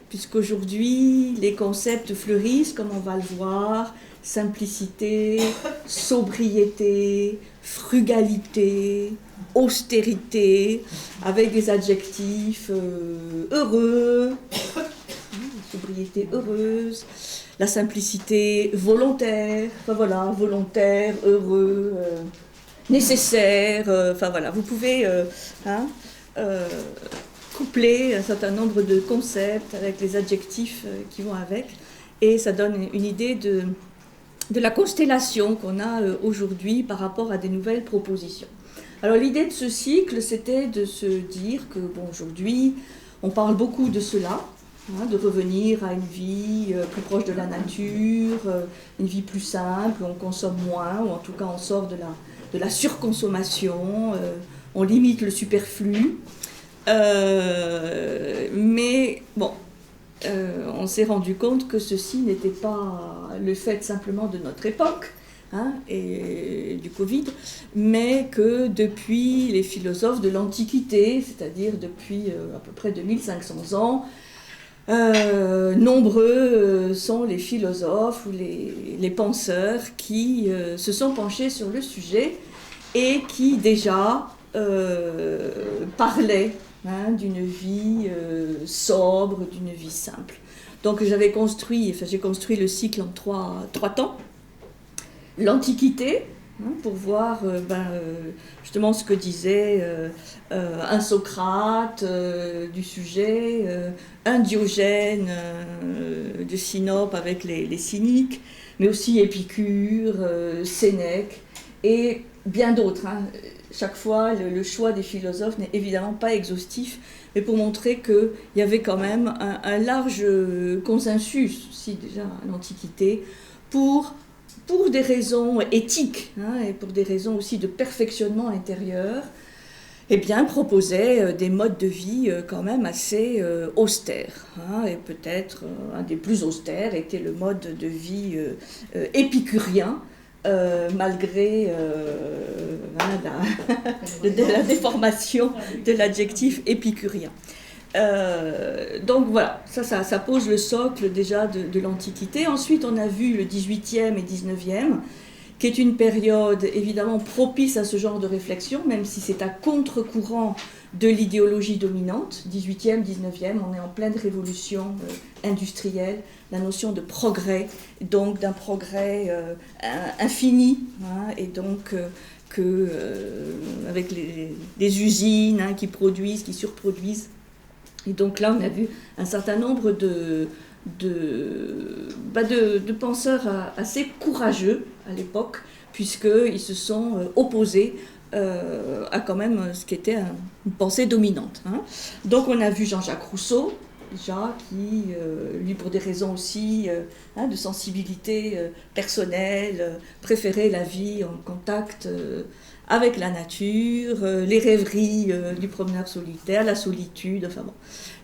puisqu'aujourd'hui, les concepts fleurissent, comme on va le voir, simplicité, sobriété, frugalité, austérité, avec des adjectifs heureux, sobriété heureuse, la simplicité volontaire, enfin voilà, volontaire, heureux, nécessaire, enfin voilà, vous pouvez coupler un certain nombre de concepts avec les adjectifs qui vont avec, et ça donne une idée de la constellation qu'on a aujourd'hui par rapport à des nouvelles propositions. Alors l'idée de ce cycle, c'était de se dire que bon, aujourd'hui, on parle beaucoup de cela, de revenir à une vie plus proche de la nature, une vie plus simple, où on consomme moins, ou en tout cas on sort de la surconsommation, on limite le superflu. Mais bon, on s'est rendu compte que ceci n'était pas le fait simplement de notre époque, et du Covid, mais que depuis les philosophes de l'Antiquité, c'est-à-dire depuis à peu près 2500 ans, nombreux sont les philosophes ou les penseurs qui se sont penchés sur le sujet et qui déjà parlaient d'une vie sobre, d'une vie simple. Donc j'ai construit le cycle en trois temps. L'Antiquité, pour voir justement ce que disait un Socrate du sujet, un Diogène de Sinope avec les cyniques, mais aussi Épicure, Sénèque et bien d'autres. Chaque fois, le choix des philosophes n'est évidemment pas exhaustif, mais pour montrer qu'il y avait quand même un large consensus, aussi déjà à l'Antiquité, pour des raisons éthiques et pour des raisons aussi de perfectionnement intérieur, proposait des modes de vie quand même assez austères. Et peut-être un des plus austères était le mode de vie épicurien, malgré la déformation de l'adjectif épicurien. Donc voilà, ça pose le socle déjà de l'Antiquité. Ensuite, on a vu le 18e et 19e, qui est une période évidemment propice à ce genre de réflexion, même si c'est à contre-courant de l'idéologie dominante. 18e, 19e, on est en pleine révolution industrielle, la notion de progrès, donc d'un progrès infini, et donc avec des usines qui produisent, qui surproduisent. Et donc là, on a vu un certain nombre de penseurs assez courageux à l'époque, puisqu'ils se sont opposés à quand même ce qui était une pensée dominante. Donc on a vu Jean-Jacques Rousseau, déjà, qui, lui, pour des raisons aussi de sensibilité personnelle, préférait la vie en contact avec la nature, les rêveries du promeneur solitaire, la solitude, enfin bon,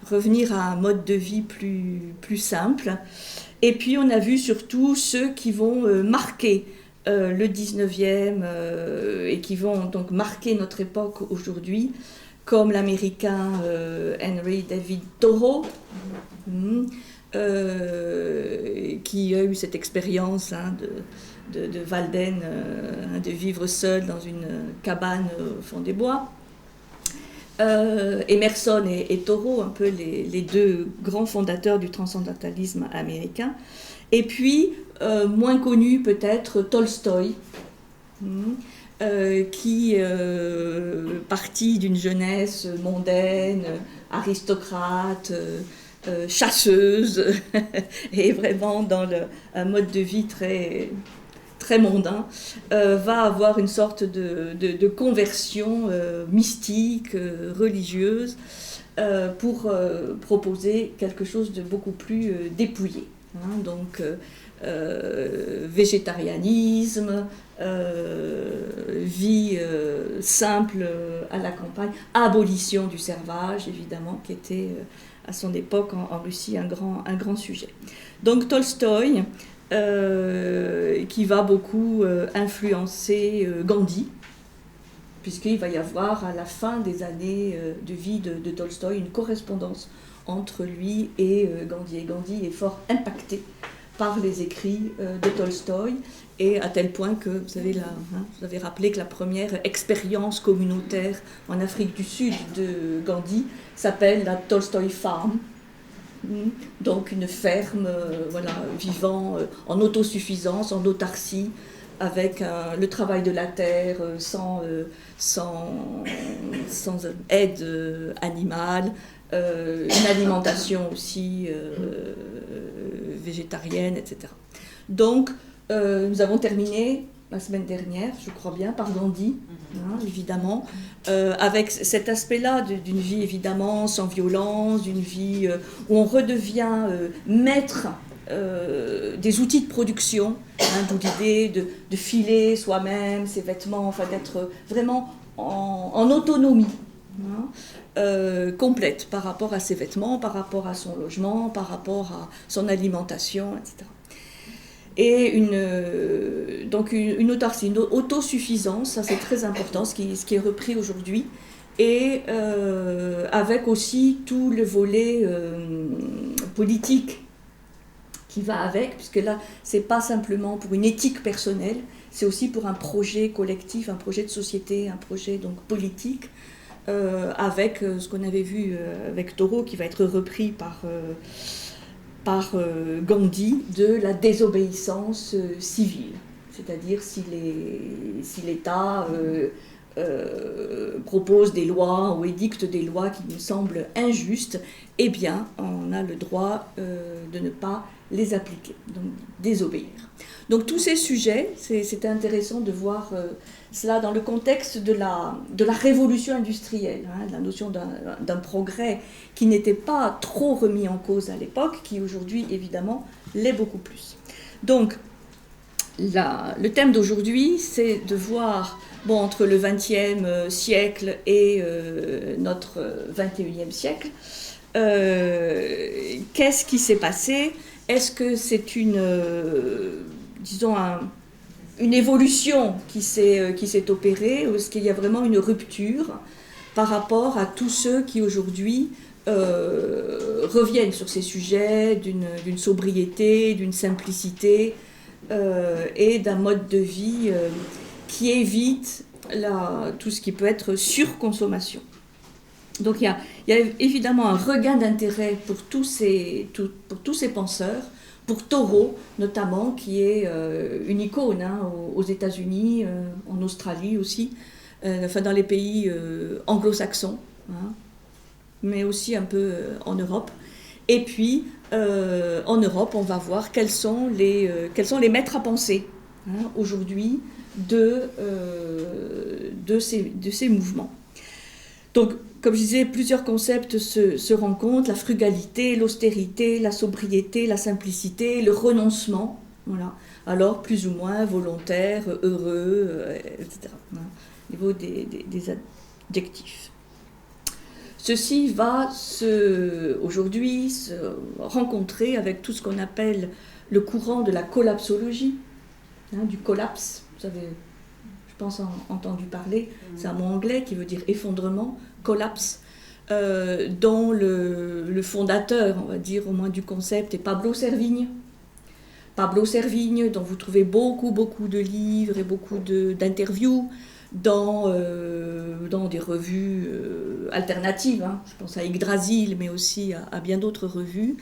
revenir à un mode de vie plus simple. Et puis on a vu surtout ceux qui vont marquer le 19e et qui vont donc marquer notre époque aujourd'hui, comme l'américain Henry David Thoreau, qui a eu cette expérience de Walden, de vivre seul dans une cabane au fond des bois. Emerson et Thoreau, un peu les deux grands fondateurs du transcendantalisme américain. Et puis, moins connu peut-être, Tolstoï, qui, parti d'une jeunesse mondaine, aristocrate, chasseuse, et vraiment dans un mode de vie très mondain, va avoir une sorte de conversion mystique, religieuse, pour proposer quelque chose de beaucoup plus dépouillé. Donc, végétarianisme, vie simple à la campagne, abolition du servage, évidemment, qui était à son époque en Russie un grand sujet. Donc Tolstoï, qui va beaucoup influencer Gandhi, puisqu'il va y avoir à la fin des années de vie de Tolstoï une correspondance entre lui et Gandhi. Et Gandhi est fort impacté par les écrits de Tolstoï, et à tel point que, vous avez rappelé que la première expérience communautaire en Afrique du Sud de Gandhi s'appelle la Tolstoy Farm, donc une ferme vivant en autosuffisance, en autarcie, avec le travail de la terre, sans aide animale, une alimentation aussi végétarienne, etc. Donc, nous avons terminé la semaine dernière, je crois bien, par Gandhi, évidemment, avec cet aspect-là d'une vie évidemment sans violence, d'une vie où on redevient maître des outils de production, d'où l'idée de filer soi-même ses vêtements, enfin d'être vraiment en autonomie complète par rapport à ses vêtements, par rapport à son logement, par rapport à son alimentation, etc. Et une autarcie, une autosuffisance, ça c'est très important, ce qui est repris aujourd'hui, et avec aussi tout le volet politique qui va avec, puisque là, c'est pas simplement pour une éthique personnelle, c'est aussi pour un projet collectif, un projet de société, un projet donc politique, avec ce qu'on avait vu avec Thoreau, qui va être repris par Gandhi, de la désobéissance civile. C'est-à-dire si l'État propose des lois ou édicte des lois qui nous semblent injustes, eh bien, on a le droit de ne pas les appliquer, donc désobéir. Donc tous ces sujets, c'était intéressant de voir cela dans le contexte de la révolution industrielle, la notion d'un progrès qui n'était pas trop remis en cause à l'époque, qui aujourd'hui évidemment l'est beaucoup plus. Donc le thème d'aujourd'hui, c'est de voir entre le XXe siècle et notre XXIe siècle, qu'est-ce qui s'est passé? Est-ce que c'est une évolution qui s'est opérée, ou est-ce qu'il y a vraiment une rupture par rapport à tous ceux qui aujourd'hui reviennent sur ces sujets d'une sobriété, d'une simplicité et d'un mode de vie qui évite tout ce qui peut être surconsommation. Donc il y a évidemment un regain d'intérêt pour tous ces penseurs, pour Thoreau notamment, qui est une icône aux États-Unis, en Australie aussi, dans les pays anglo-saxons, mais aussi un peu en Europe. Et puis en Europe, on va voir quels sont les maîtres à penser aujourd'hui de ces mouvements. Donc, comme je disais, plusieurs concepts se rencontrent, la frugalité, l'austérité, la sobriété, la simplicité, le renoncement, voilà. Alors plus ou moins volontaire, heureux, etc. Au niveau des adjectifs. Ceci va aujourd'hui se rencontrer avec tout ce qu'on appelle le courant de la collapsologie, du collapse, vous avez, je pense, entendu parler, c'est un mot anglais qui veut dire effondrement, collapse, dont le fondateur, on va dire au moins du concept, est Pablo Servigne. Pablo Servigne, dont vous trouvez beaucoup de livres et beaucoup d'interviews dans des revues alternatives, je pense à Yggdrasil, mais aussi à bien d'autres revues,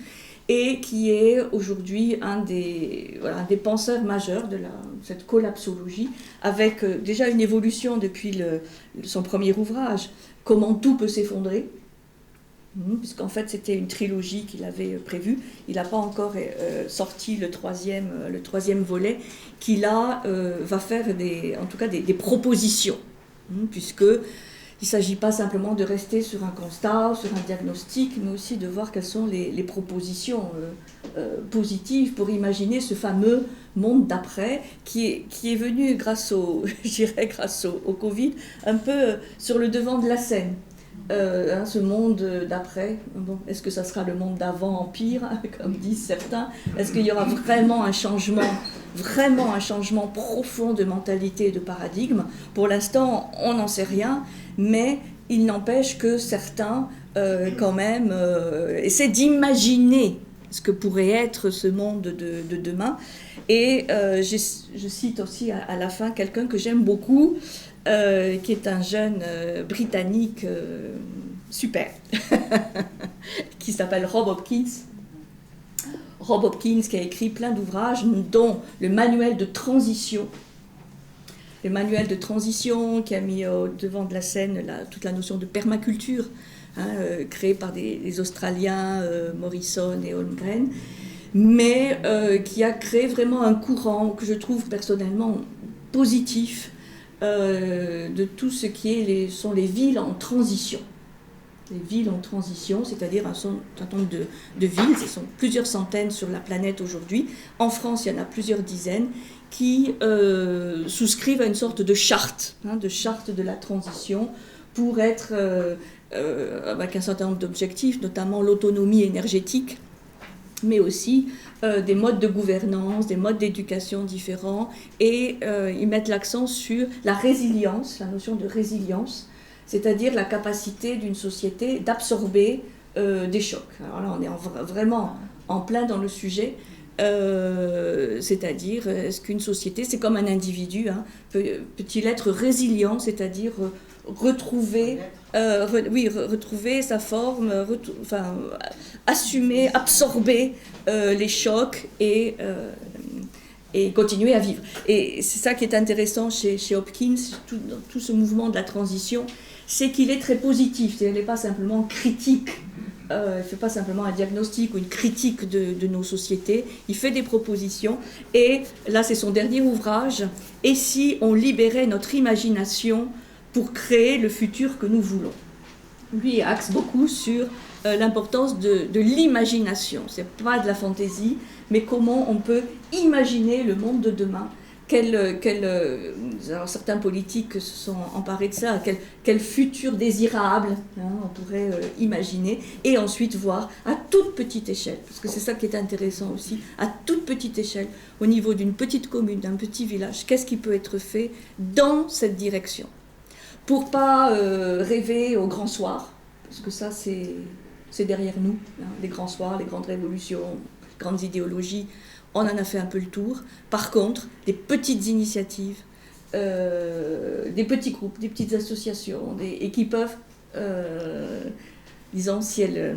et qui est aujourd'hui un des penseurs majeurs de cette collapsologie, avec déjà une évolution depuis son premier ouvrage, Comment tout peut s'effondrer, puisqu'en fait c'était une trilogie qu'il avait prévue. Il n'a pas encore sorti le troisième volet, qui là va faire des propositions, puisque il ne s'agit pas simplement de rester sur un constat, sur un diagnostic, mais aussi de voir quelles sont les propositions positives pour imaginer ce fameux monde d'après qui est venu grâce au Covid, un peu sur le devant de la scène. Ce monde d'après, est-ce que ça sera le monde d'avant en pire, comme disent certains? Est-ce qu'il y aura vraiment un changement profond de mentalité et de paradigme? Pour l'instant, on n'en sait rien, mais il n'empêche que certains quand même, essaie d'imaginer ce que pourrait être ce monde de demain. Et je cite aussi à la fin quelqu'un que j'aime beaucoup, qui est un jeune britannique super, qui s'appelle Rob Hopkins. Rob Hopkins qui a écrit plein d'ouvrages, dont le manuel de transition. Le manuel de transition qui a mis au devant de la scène toute la notion de permaculture, créée par les Australiens Morrison et Holmgren, mais qui a créé vraiment un courant que je trouve personnellement positif de tout ce qui sont les villes en transition. Les villes en transition, c'est-à-dire un certain nombre de villes, ce sont plusieurs centaines sur la planète aujourd'hui. En France, il y en a plusieurs dizaines qui souscrivent à une sorte de charte de la transition pour être avec un certain nombre d'objectifs, notamment l'autonomie énergétique, mais aussi des modes de gouvernance, des modes d'éducation différents, et ils mettent l'accent sur la résilience, la notion de résilience, c'est-à-dire la capacité d'une société d'absorber des chocs. Alors là, on est vraiment en plein dans le sujet, c'est-à-dire, est-ce qu'une société, c'est comme un individu, peut-il être résilient, c'est-à-dire retrouver sa forme, assumer, absorber les chocs et continuer à vivre. Et c'est ça qui est intéressant chez Hopkins, tout ce mouvement de la transition, c'est qu'il est très positif, il n'est pas simplement critique, il ne fait pas simplement un diagnostic ou une critique de nos sociétés, il fait des propositions, et là c'est son dernier ouvrage, « Et si on libérait notre imagination pour créer le futur que nous voulons ?» Lui il axe beaucoup sur l'importance de l'imagination, c'est pas de la fantaisie, mais comment on peut imaginer le monde de demain. Alors certains politiques se sont emparés de ça, quel futur désirable on pourrait imaginer, et ensuite voir à toute petite échelle, parce que c'est ça qui est intéressant aussi, à toute petite échelle, au niveau d'une petite commune, d'un petit village, qu'est-ce qui peut être fait dans cette direction, pour pas rêver au grand soir, parce que ça c'est derrière nous, les grands soirs, les grandes révolutions, grandes idéologies, on en a fait un peu le tour. Par contre, des petites initiatives, des petits groupes, des petites associations, et qui peuvent, disons, si elles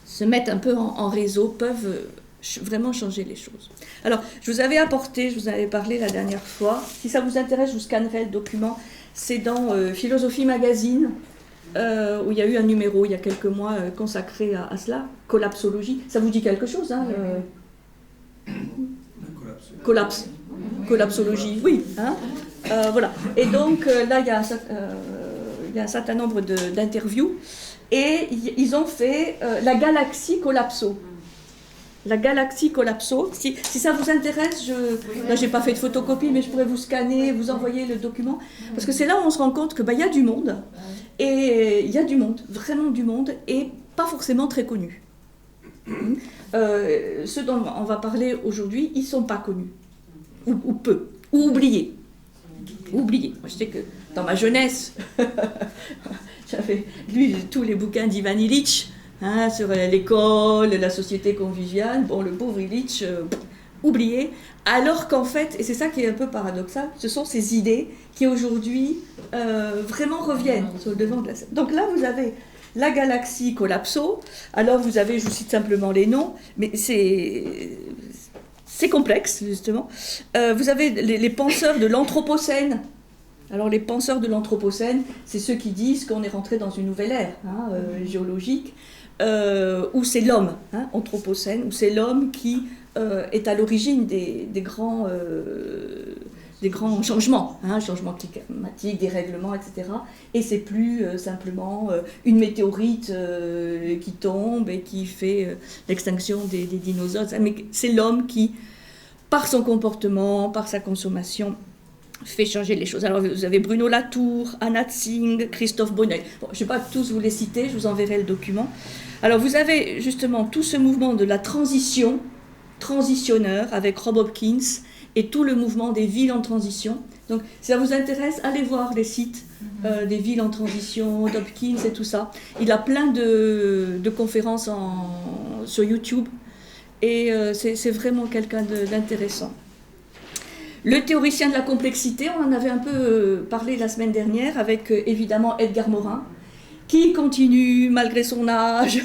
se mettent un peu en réseau, peuvent vraiment changer les choses. Alors, je vous avais parlé la dernière fois. Si ça vous intéresse, je vous scannerai le document. C'est dans Philosophie Magazine, où il y a eu un numéro il y a quelques mois consacré à cela, collapsologie. Ça vous dit quelque chose, collapsologie, oui. Voilà. Et donc là, il y a un certain nombre d'interviews, et ils ont fait la galaxie collapso. La galaxie collapso. Si ça vous intéresse, là j'ai pas fait de photocopie, mais je pourrais vous scanner, vous envoyer le document, parce que c'est là où on se rend compte que y a du monde, et il y a du monde, vraiment du monde, et pas forcément très connu. Ceux dont on va parler aujourd'hui, ils sont pas connus, ou peu, ou oubliés. Moi je sais que dans ma jeunesse, j'avais lu tous les bouquins d'Ivan Illich, sur l'école, la société conviviale. Bon, le pauvre Illich, oublié, alors qu'en fait, et c'est ça qui est un peu paradoxal, ce sont ces idées qui aujourd'hui vraiment reviennent sur le devant de la scène. Donc là, vous avez la galaxie collapso. Alors vous avez, je vous cite simplement les noms, mais c'est complexe, justement. Vous avez les penseurs de l'Anthropocène. Alors les penseurs de l'Anthropocène, c'est ceux qui disent qu'on est rentré dans une nouvelle ère géologique, où c'est l'homme, Anthropocène, où c'est l'homme qui est à l'origine des grands changements, changements climatiques, dérèglements, etc. Et c'est plus simplement une météorite qui tombe et qui fait l'extinction des dinosaures, mais c'est l'homme qui, par son comportement, par sa consommation, fait changer les choses. Alors vous avez Bruno Latour, Anna Tsing, Christophe Bonneuil. Bon, je ne vais pas tous vous les citer, je vous enverrai le document. Alors vous avez justement tout ce mouvement de la transitionneur avec Rob Hopkins, et tout le mouvement des villes en transition, Donc, si ça vous intéresse, allez voir les sites des villes en transition, d'Hopkins et tout ça. Il a plein de conférences sur YouTube et c'est vraiment quelqu'un d'intéressant. Le théoricien de la complexité, on en avait un peu parlé la semaine dernière avec évidemment Edgar Morin, qui continue malgré son âge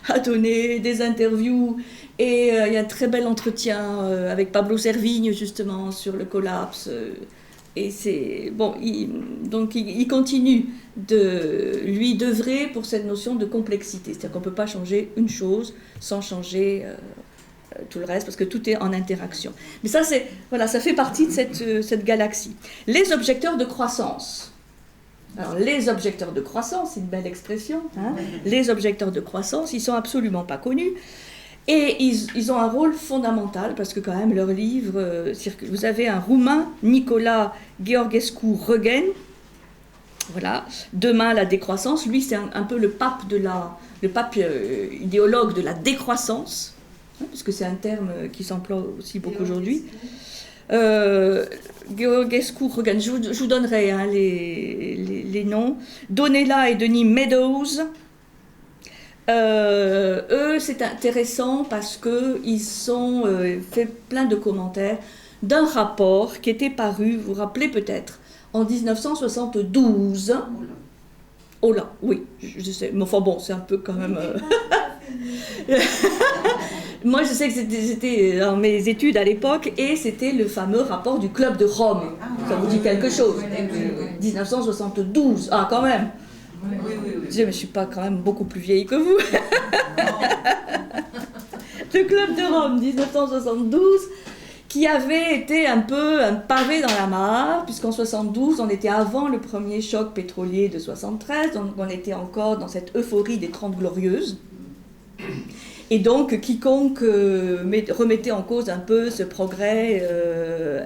à donner des interviews. Et il y a un très bel entretien avec Pablo Servigne justement sur le collapse. Et c'est bon, il continue de lui d'œuvrer pour cette notion de complexité. C'est-à-dire qu'on ne peut pas changer une chose sans changer tout le reste, parce que tout est en interaction. Mais ça, ça fait partie de cette galaxie. Les objecteurs de croissance. Alors, les objecteurs de croissance, c'est une belle expression. Hein. Les objecteurs de croissance, ils ne sont absolument pas connus. Et ils ont un rôle fondamental, parce que quand même, leur livre circule. Vous avez un Roumain, Nicolas Gheorghiescu-Roegen, voilà, Demain la décroissance. Lui, c'est un peu le pape idéologue de la décroissance, hein, parce que c'est un terme qui s'emploie aussi beaucoup aujourd'hui. Gheorghiescu-Roegen, je vous donnerai hein, les noms. Donella et Denis Meadows. Eux, c'est intéressant parce qu'ils ont fait plein de commentaires d'un rapport qui était paru, vous vous rappelez peut-être, en 1972. Oh là, oui, je sais, mais enfin bon, c'est un peu quand même... Moi, je sais que c'était dans mes études à l'époque, et c'était le fameux rapport du Club de Rome. Ça vous dit quelque chose? 1972, ah quand même. Je dis, mais je ne suis pas quand même beaucoup plus vieille que vous. Le Club de Rome, 1972, qui avait été un peu un pavé dans la mare, puisqu'en 72, on était avant le premier choc pétrolier de 73, donc on était encore dans cette euphorie des 30 glorieuses. Et donc, quiconque remettait en cause un peu ce progrès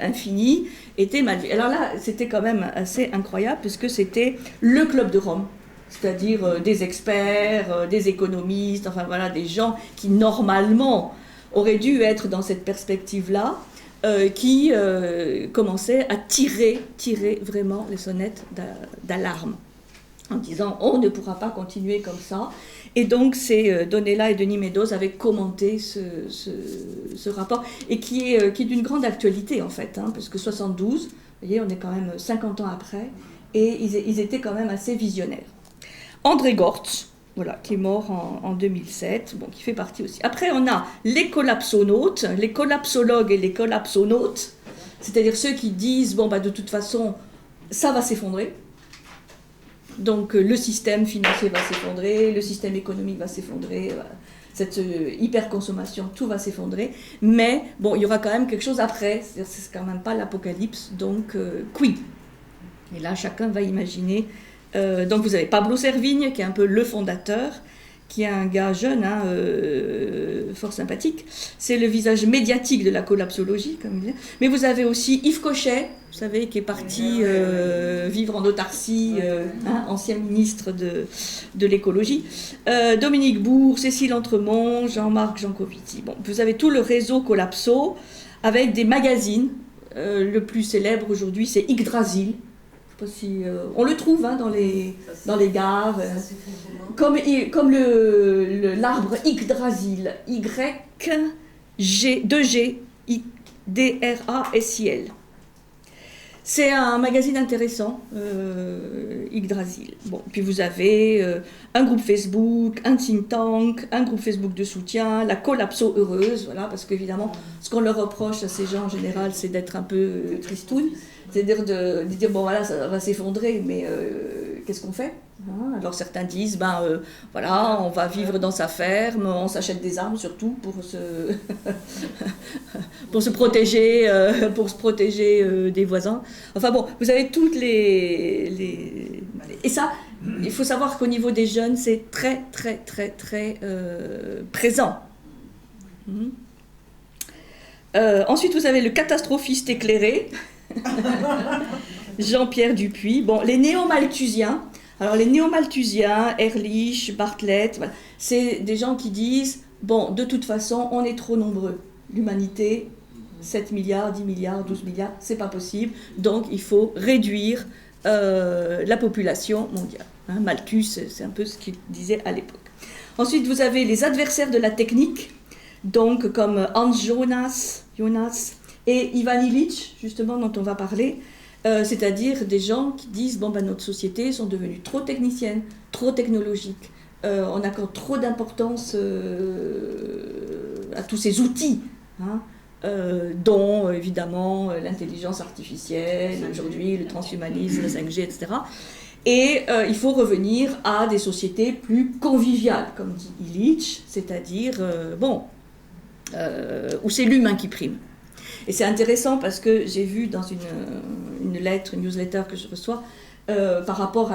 infini était mal vu. Alors là, c'était quand même assez incroyable, puisque c'était le Club de Rome, c'est-à-dire des experts, des économistes, enfin voilà, des gens qui normalement auraient dû être dans cette perspective-là, qui commençaient à tirer vraiment les sonnettes d'alarme, en disant on ne pourra pas continuer comme ça. Et donc c'est Donella et Denis Meadows avaient commenté ce rapport, et qui est d'une grande actualité en fait, hein, parce que 72, vous voyez, on est quand même 50 ans après, et ils étaient quand même assez visionnaires. André Gortz, voilà, qui est mort en 2007, bon, qui fait partie aussi. Après, on a les collapsonautes, les collapsologues et les collapsonautes, c'est-à-dire ceux qui disent, bon, bah, de toute façon, ça va s'effondrer. Donc, le système financier va s'effondrer, le système économique va s'effondrer, cette hyperconsommation, tout va s'effondrer. Mais, bon, il y aura quand même quelque chose après, c'est quand même pas l'apocalypse, donc, quid? Et là, chacun va imaginer. Donc vous avez Pablo Servigne, qui est un peu le fondateur, qui est un gars jeune, hein, fort sympathique. C'est le visage médiatique de la collapsologie, comme il dit. Mais vous avez aussi Yves Cochet, vous savez, qui est parti vivre en autarcie, hein, ancien ministre de l'écologie. Dominique Bourg, Cécile Entremont, Jean-Marc Jancovici. Bon, vous avez tout le réseau Collapso, avec des magazines. Le plus célèbre aujourd'hui, c'est Yggdrasil. Si, on le trouve hein, dans les gares, comme l'arbre Yggdrasil, Y-2G-D-R-A-S-I-L. C'est un magazine intéressant, Yggdrasil. Bon, puis vous avez un groupe Facebook, un think tank, un groupe Facebook de soutien, la collapso heureuse, voilà, parce qu'évidemment, ce qu'on leur reproche à ces gens en général, c'est d'être un peu tristounes. C'est-à-dire de dire, bon voilà, ça va s'effondrer, mais qu'est-ce qu'on fait hein? Alors certains disent, voilà, on va vivre dans sa ferme, on s'achète des armes surtout pour se protéger, des voisins. Enfin bon, vous avez toutes les... Et ça, il faut savoir qu'au niveau des jeunes, c'est très, très, très, très présent. Ensuite, vous avez le catastrophiste éclairé, Jean-Pierre Dupuis. Bon, les néo-malthusiens. Alors, les néo-malthusiens, Ehrlich, Bartlett, voilà, c'est des gens qui disent, bon, de toute façon, on est trop nombreux. L'humanité 7 milliards, 10 milliards, 12 milliards, c'est pas possible. Donc il faut réduire la population mondiale. Hein, Malthus, c'est un peu ce qu'il disait à l'époque. Ensuite, vous avez les adversaires de la technique, donc comme Hans Jonas et Ivan Illich, justement, dont on va parler, c'est-à-dire des gens qui disent bon, ben, notre société sont devenues trop techniciennes, trop technologiques, on accorde trop d'importance à tous ces outils, hein, dont évidemment l'intelligence artificielle, aujourd'hui le transhumanisme, le 5G, etc. Et il faut revenir à des sociétés plus conviviales, comme dit Illich, c'est-à-dire, où c'est l'humain qui prime. Et c'est intéressant parce que j'ai vu dans une lettre, une newsletter que je reçois, par rapport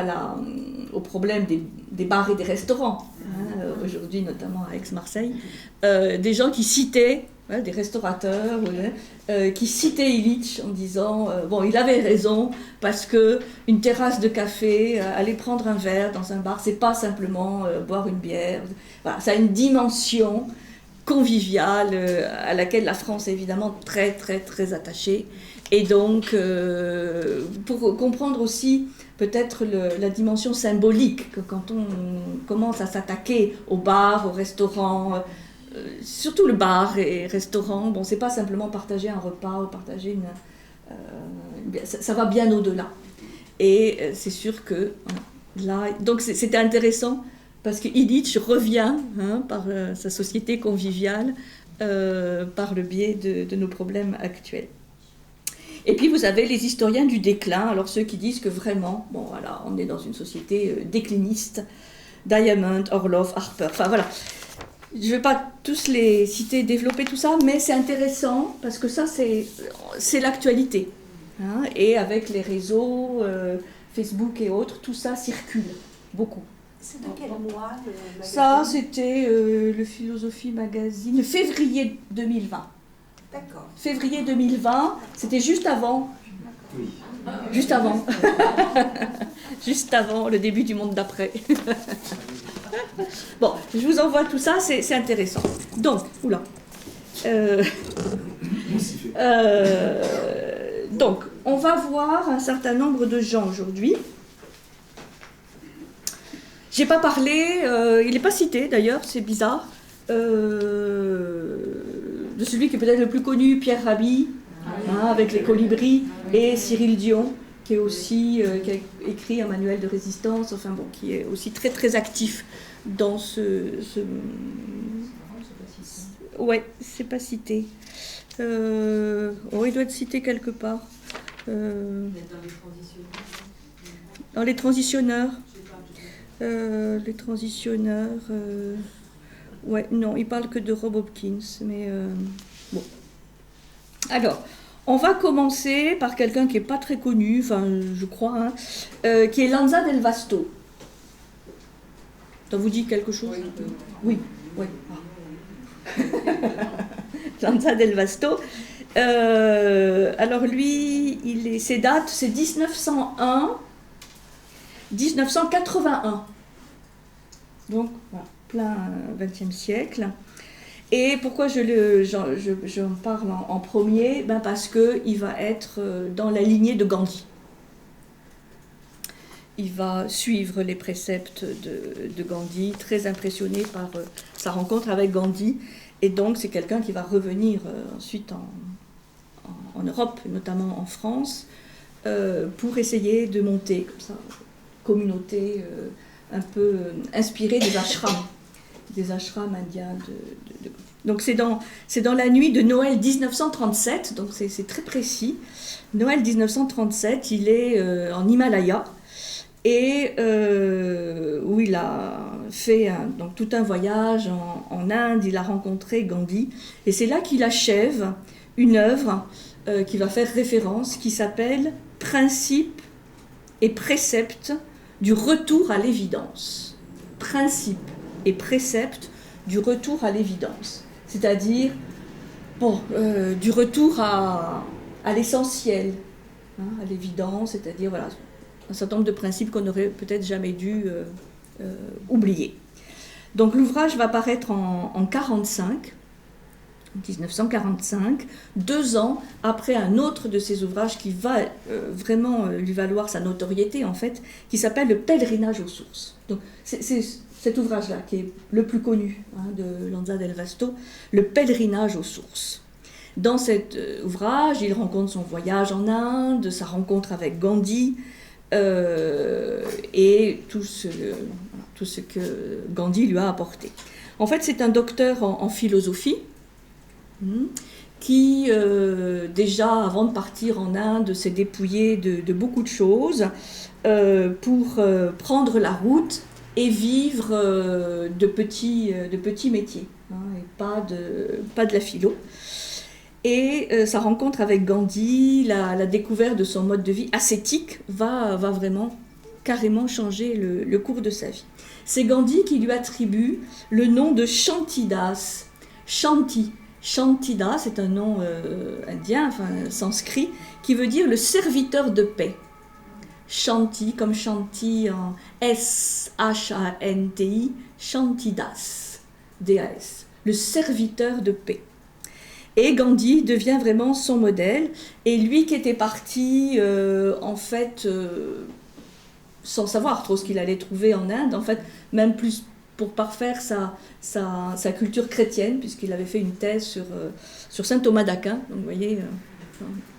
au problème des bars et des restaurants, hein, aujourd'hui notamment à Aix-Marseille, des gens qui citaient, des restaurateurs, qui citaient Illich en disant il avait raison parce que une terrasse de café, aller prendre un verre dans un bar, c'est pas simplement boire une bière, voilà, ça a une dimension conviviale à laquelle la France est évidemment très très très attachée. Et donc, pour comprendre aussi peut-être la dimension symbolique, que quand on commence à s'attaquer aux bars, aux restaurants, surtout le bar et restaurant, bon, c'est pas simplement partager un repas ou partager ça va bien au-delà. Et c'est sûr que là, donc c'était intéressant parce que Illich revient par sa société conviviale par le biais de nos problèmes actuels. Et puis vous avez les historiens du déclin, alors ceux qui disent que vraiment, on est dans une société décliniste, Diamond, Orloff, Harper, enfin voilà. Je ne vais pas tous les citer, développer tout ça, mais c'est intéressant parce que ça c'est l'actualité. Hein, et avec les réseaux, Facebook et autres, tout ça circule beaucoup. C'est de quel mois le magazine ? Ça, c'était le Philosophie Magazine, février 2020. D'accord. Février 2020, c'était juste avant. Oui. Juste avant. Juste avant le début du monde d'après. Bon, je vous envoie tout ça, c'est intéressant. Donc, donc, on va voir un certain nombre de gens aujourd'hui. J'ai pas parlé, il n'est pas cité d'ailleurs, c'est bizarre, de celui qui est peut-être le plus connu, Pierre Rabhi, avec les colibris, et Cyril Dion, qui est aussi qui a écrit un manuel de résistance, enfin bon, qui est aussi très très actif dans ouais, c'est pas cité. Il doit être cité quelque part. Dans les transitionneurs. Les transitionneurs. Ouais, non, il parle que de Rob Hopkins, mais bon. Alors, on va commencer par quelqu'un qui n'est pas très connu, enfin, je crois, qui est Lanza del Vasto. Ça vous dit quelque chose ? Oui. Lanza del Vasto. Alors lui, ses dates, c'est 1981. Donc, voilà, plein XXe siècle. Et pourquoi j'en parle en premier ? Parce qu'il va être dans la lignée de Gandhi. Il va suivre les préceptes de Gandhi, très impressionné par sa rencontre avec Gandhi. Et donc, c'est quelqu'un qui va revenir ensuite en Europe, notamment en France, pour essayer de monter comme ça, une communauté un peu inspirée des ashrams indiens. Donc, c'est dans la nuit de Noël 1937, donc c'est très précis. Noël 1937, il est en Himalaya. Et où il a fait donc tout un voyage en Inde, il a rencontré Gandhi, et c'est là qu'il achève une œuvre qui va faire référence, qui s'appelle « Principes et préceptes du retour à l'évidence ». Principes et préceptes du retour à l'évidence, c'est-à-dire du retour à l'essentiel, à l'évidence, c'est-à-dire voilà, un certain nombre de principes qu'on n'aurait peut-être jamais dû oublier. Donc l'ouvrage va paraître en 1945, 1945, 2 ans après un autre de ses ouvrages qui va vraiment lui valoir sa notoriété, en fait, qui s'appelle Le pèlerinage aux sources. Donc, c'est cet ouvrage-là qui est le plus connu de Lanza del Vasto, Le pèlerinage aux sources. Dans cet ouvrage, il rencontre son voyage en Inde, sa rencontre avec Gandhi, et tout ce que Gandhi lui a apporté. En fait, c'est un docteur en philosophie qui, déjà avant de partir en Inde, s'est dépouillé de beaucoup de choses pour prendre la route et vivre de petits métiers, et pas de la philo. Et sa rencontre avec Gandhi, la découverte de son mode de vie ascétique va vraiment carrément changer le cours de sa vie. C'est Gandhi qui lui attribue le nom de Shantidas. Shantida, c'est un nom indien, enfin sanskrit, qui veut dire le serviteur de paix. Shanti, comme Shanti en S-H-A-N-T-I, Shantidas, D-A-S, le serviteur de paix. Et Gandhi devient vraiment son modèle. Et lui qui était parti, sans savoir trop ce qu'il allait trouver en Inde, en fait, même plus pour parfaire sa culture chrétienne, puisqu'il avait fait une thèse sur saint Thomas d'Aquin, donc vous voyez,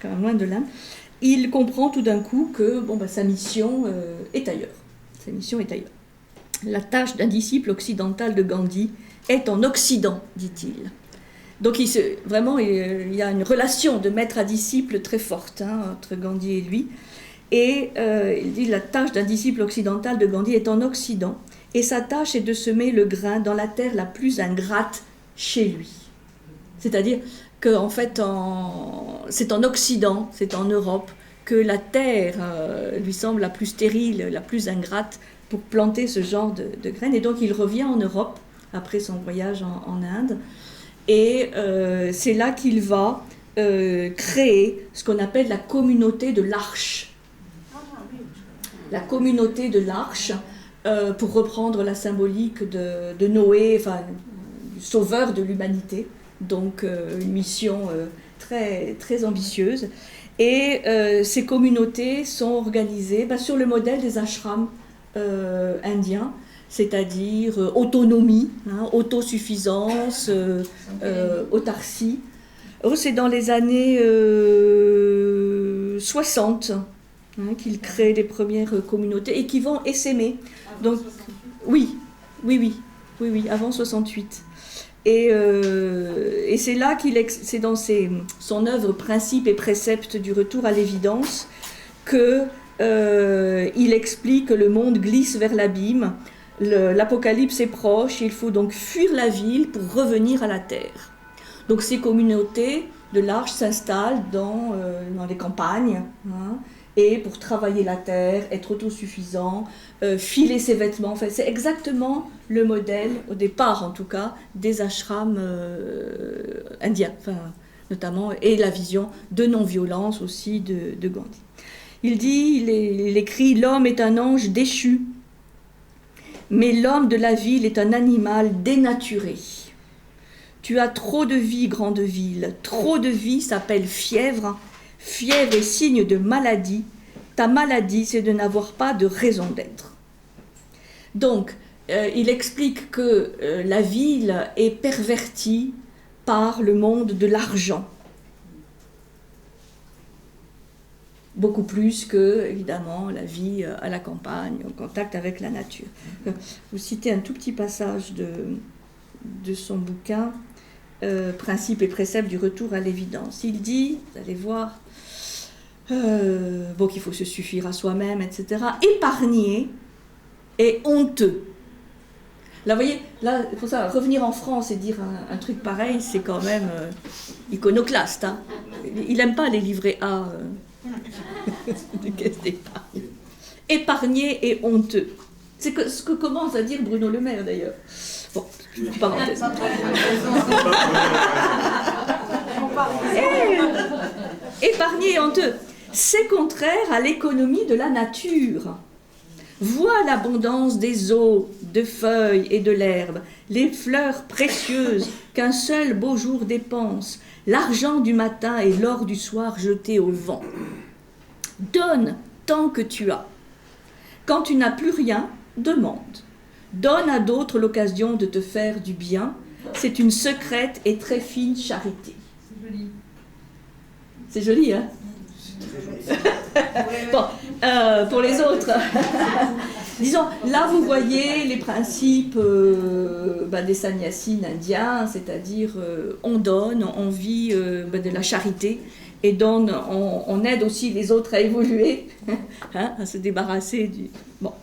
quand même loin de l'Inde, il comprend tout d'un coup que sa mission est ailleurs. Sa mission est ailleurs. La tâche d'un disciple occidental de Gandhi est en Occident, dit-il. Donc il y a une relation de maître à disciple très forte entre Gandhi et lui. Et il dit la tâche d'un disciple occidental de Gandhi est en Occident, et sa tâche est de semer le grain dans la terre la plus ingrate chez lui. C'est-à-dire qu'en fait, c'est en Occident, c'est en Europe, que la terre lui semble la plus stérile, la plus ingrate pour planter ce genre de graines. Et donc il revient en Europe, après son voyage en Inde, et c'est là qu'il va créer ce qu'on appelle la communauté de l'Arche. La communauté de l'Arche, pour reprendre la symbolique de Noé, enfin, du sauveur de l'humanité. Donc une mission très, très ambitieuse. Et ces communautés sont organisées sur le modèle des ashrams indiens, c'est-à-dire autonomie, autosuffisance, autarcie. C'est dans les années 60 qu'il crée les premières communautés et qui vont essaimer. Donc, oui, avant 68. Et c'est là c'est dans son œuvre Principes et préceptes du retour à l'évidence qu'il explique que le monde glisse vers l'abîme, l'apocalypse est proche, il faut donc fuir la ville pour revenir à la terre. Donc ces communautés de l'Arche s'installent dans les campagnes, et pour travailler la terre, être autosuffisant, filer ses vêtements. Enfin, c'est exactement le modèle, au départ en tout cas, des ashrams indiens, notamment, et la vision de non-violence aussi de Gandhi. Il écrit « L'homme est un ange déchu, mais l'homme de la ville est un animal dénaturé. Tu as trop de vie, grande ville, trop de vie s'appelle fièvre. Fièvre est signe de maladie. Ta maladie, c'est de n'avoir pas de raison d'être. » Donc, il explique que la ville est pervertie par le monde de l'argent. Beaucoup plus que, évidemment, la vie à la campagne, en contact avec la nature. Vous citez un tout petit passage de son bouquin, Principes et préceptes du retour à l'évidence. Il dit, vous allez voir, qu'il faut se suffire à soi-même, etc. Épargner est honteux. Là, vous voyez, pour ça, revenir en France et dire un truc pareil, c'est quand même iconoclaste. Il n'aime pas les livrets A de caisse d'épargne. Épargner est honteux. C'est ce que commence à dire Bruno Le Maire, d'ailleurs. Bon, parenthèse. Épargner est honteux. C'est contraire à l'économie de la nature. Vois l'abondance des eaux de feuilles et de l'herbe, les fleurs précieuses qu'un seul beau jour dépense, l'argent du matin et l'or du soir jeté au vent. Donne tant que tu as. Quand tu n'as plus rien, demande. Donne à d'autres l'occasion de te faire du bien. C'est une secrète et très fine charité. C'est joli. C'est joli, hein? Bon, pour les autres, disons, là vous voyez les principes des sannyasines indiens, c'est-à-dire on donne, on vit de la charité et donne, on aide aussi les autres à évoluer, hein, à se débarrasser du... Bon,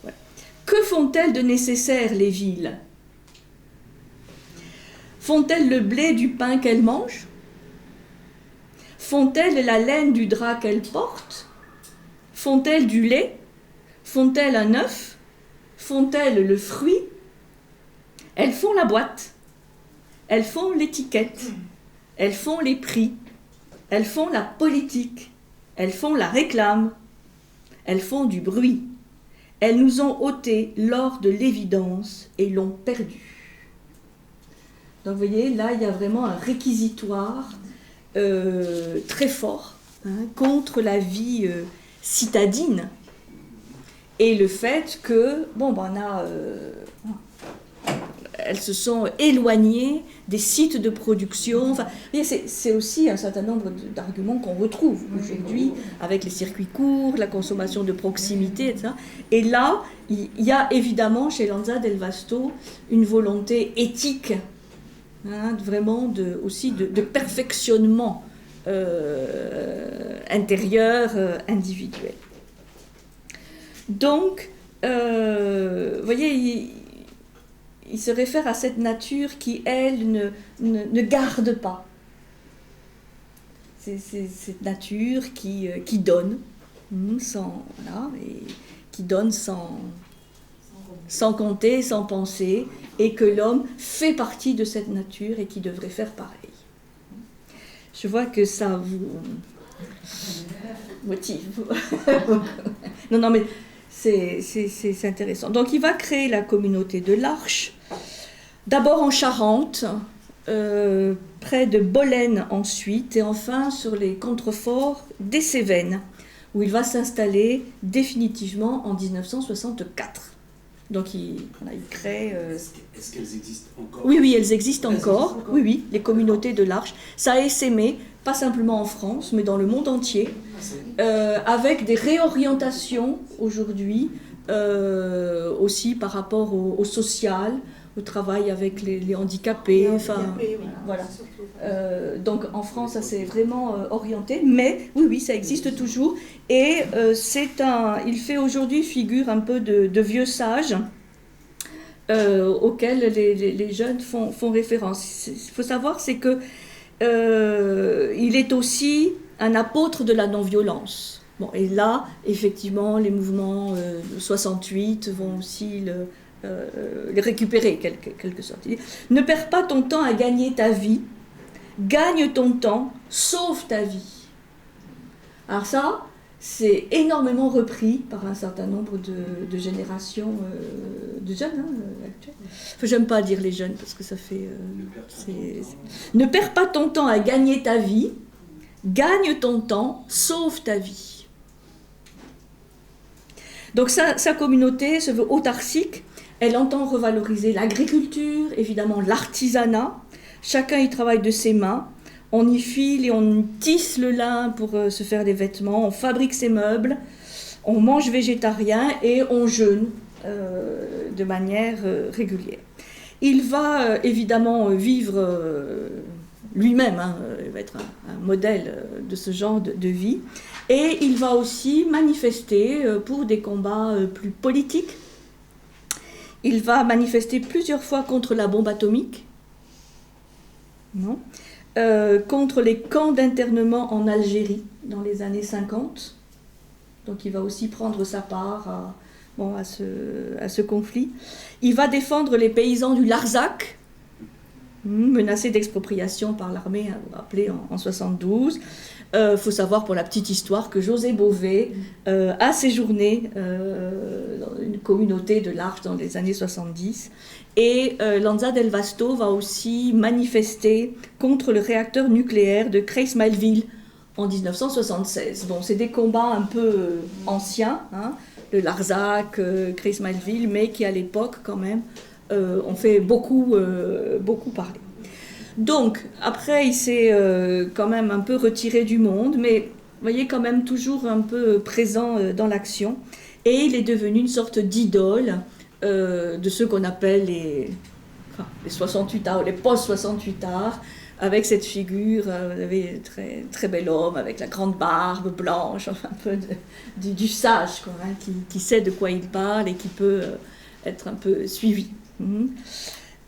voilà. Que font-elles de nécessaire les villes? Font-elles le blé du pain qu'elles mangent? Font-elles la laine du drap qu'elles portent? Font-elles du lait? Font-elles un œuf? Font-elles le fruit? Elles font la boîte. Elles font l'étiquette. Elles font les prix. Elles font la politique. Elles font la réclame. Elles font du bruit. Elles nous ont ôté l'or de l'évidence et l'ont perdu. Donc vous voyez, là il y a vraiment un réquisitoire très fort, hein, contre la vie citadine et le fait que elles se sont éloignées des sites de production. Enfin, c'est aussi un certain nombre d'arguments qu'on retrouve aujourd'hui avec les circuits courts, la consommation de proximité, etc. Et là, il y a évidemment chez Lanza del Vasto une volonté éthique, hein, vraiment aussi de perfectionnement intérieur, individuel. Donc, vous voyez, il se réfère à cette nature qui, elle, ne garde pas. C'est cette nature qui donne, qui donne sans compter, sans penser, et que l'homme fait partie de cette nature et qui devrait faire pareil. Je vois que ça vous motive. Non, mais c'est intéressant. Donc il va créer la communauté de l'Arche, d'abord en Charente, près de Bolène ensuite, et enfin sur les contreforts des Cévennes, où il va s'installer définitivement en 1964. Donc il crée... Est-ce qu'elles existent encore? Oui, elles existent encore. Oui, les communautés de l'Arche. Ça a essaimé, pas simplement en France, mais dans le monde entier, avec des réorientations aujourd'hui, aussi par rapport au social, au travail avec les handicapés. Voilà. Donc en France, ça s'est vraiment orienté, mais oui, ça existe toujours. Et il fait aujourd'hui figure un peu de vieux sage, auquel les jeunes font référence. Il faut savoir, c'est que il est aussi un apôtre de la non-violence. Bon, et là, effectivement, les mouvements 68 vont aussi les récupérer, quelque sorte. Il dit, ne perds pas ton temps à gagner ta vie, gagne ton temps, sauve ta vie. Alors ça, c'est énormément repris par un certain nombre de générations de jeunes actuels. Enfin, j'aime pas dire les jeunes parce que ça fait... Ne perds pas ton temps à gagner ta vie, gagne ton temps, sauve ta vie. Donc sa communauté se veut autarcique. Elle entend revaloriser l'agriculture, évidemment l'artisanat. Chacun y travaille de ses mains. On y file et on tisse le lin pour se faire des vêtements. On fabrique ses meubles. On mange végétarien et on jeûne de manière régulière. Il va évidemment vivre lui-même, hein, il va être un modèle de ce genre de vie. Et il va aussi manifester pour des combats plus politiques. Il va manifester plusieurs fois contre la bombe atomique, contre les camps d'internement en Algérie dans les années 50. Donc il va aussi prendre sa part à ce conflit. Il va défendre les paysans du Larzac, menacé d'expropriation par l'armée, hein, vous vous rappelez, en 72. Faut savoir pour la petite histoire que José Bové a séjourné dans une communauté de l'Arche dans les années 70 et Lanza del Vasto va aussi manifester contre le réacteur nucléaire de Creys-Malville en 1976. Bon, c'est des combats un peu anciens, hein, le Larzac, Creys-Malville, mais qui à l'époque quand même ont fait beaucoup parler. Donc, après, il s'est quand même un peu retiré du monde, mais vous voyez quand même toujours un peu présent dans l'action. Et il est devenu une sorte d'idole de ceux qu'on appelle les 68 arts, les post-68 arts, avec cette figure, vous avez très, très bel homme, avec la grande barbe blanche, enfin, un peu du sage, quoi, hein, qui sait de quoi il parle et qui peut être un peu suivi.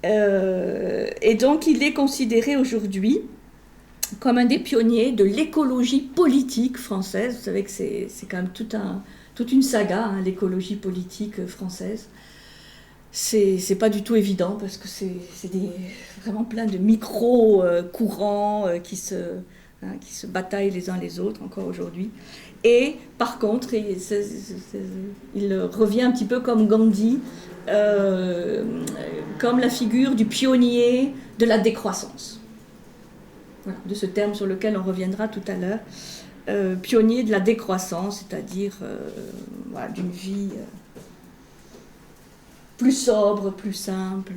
Et donc il est considéré aujourd'hui comme un des pionniers de l'écologie politique française. Vous savez que c'est quand même toute une saga, hein, l'écologie politique française. C'est pas du tout évident parce que c'est vraiment plein de micro-courants qui se bataillent les uns les autres encore aujourd'hui. Et par contre, il revient un petit peu comme Gandhi, comme la figure du pionnier de la décroissance. Voilà, de ce terme sur lequel on reviendra tout à l'heure. Pionnier de la décroissance, c'est-à-dire voilà, d'une vie plus sobre, plus simple,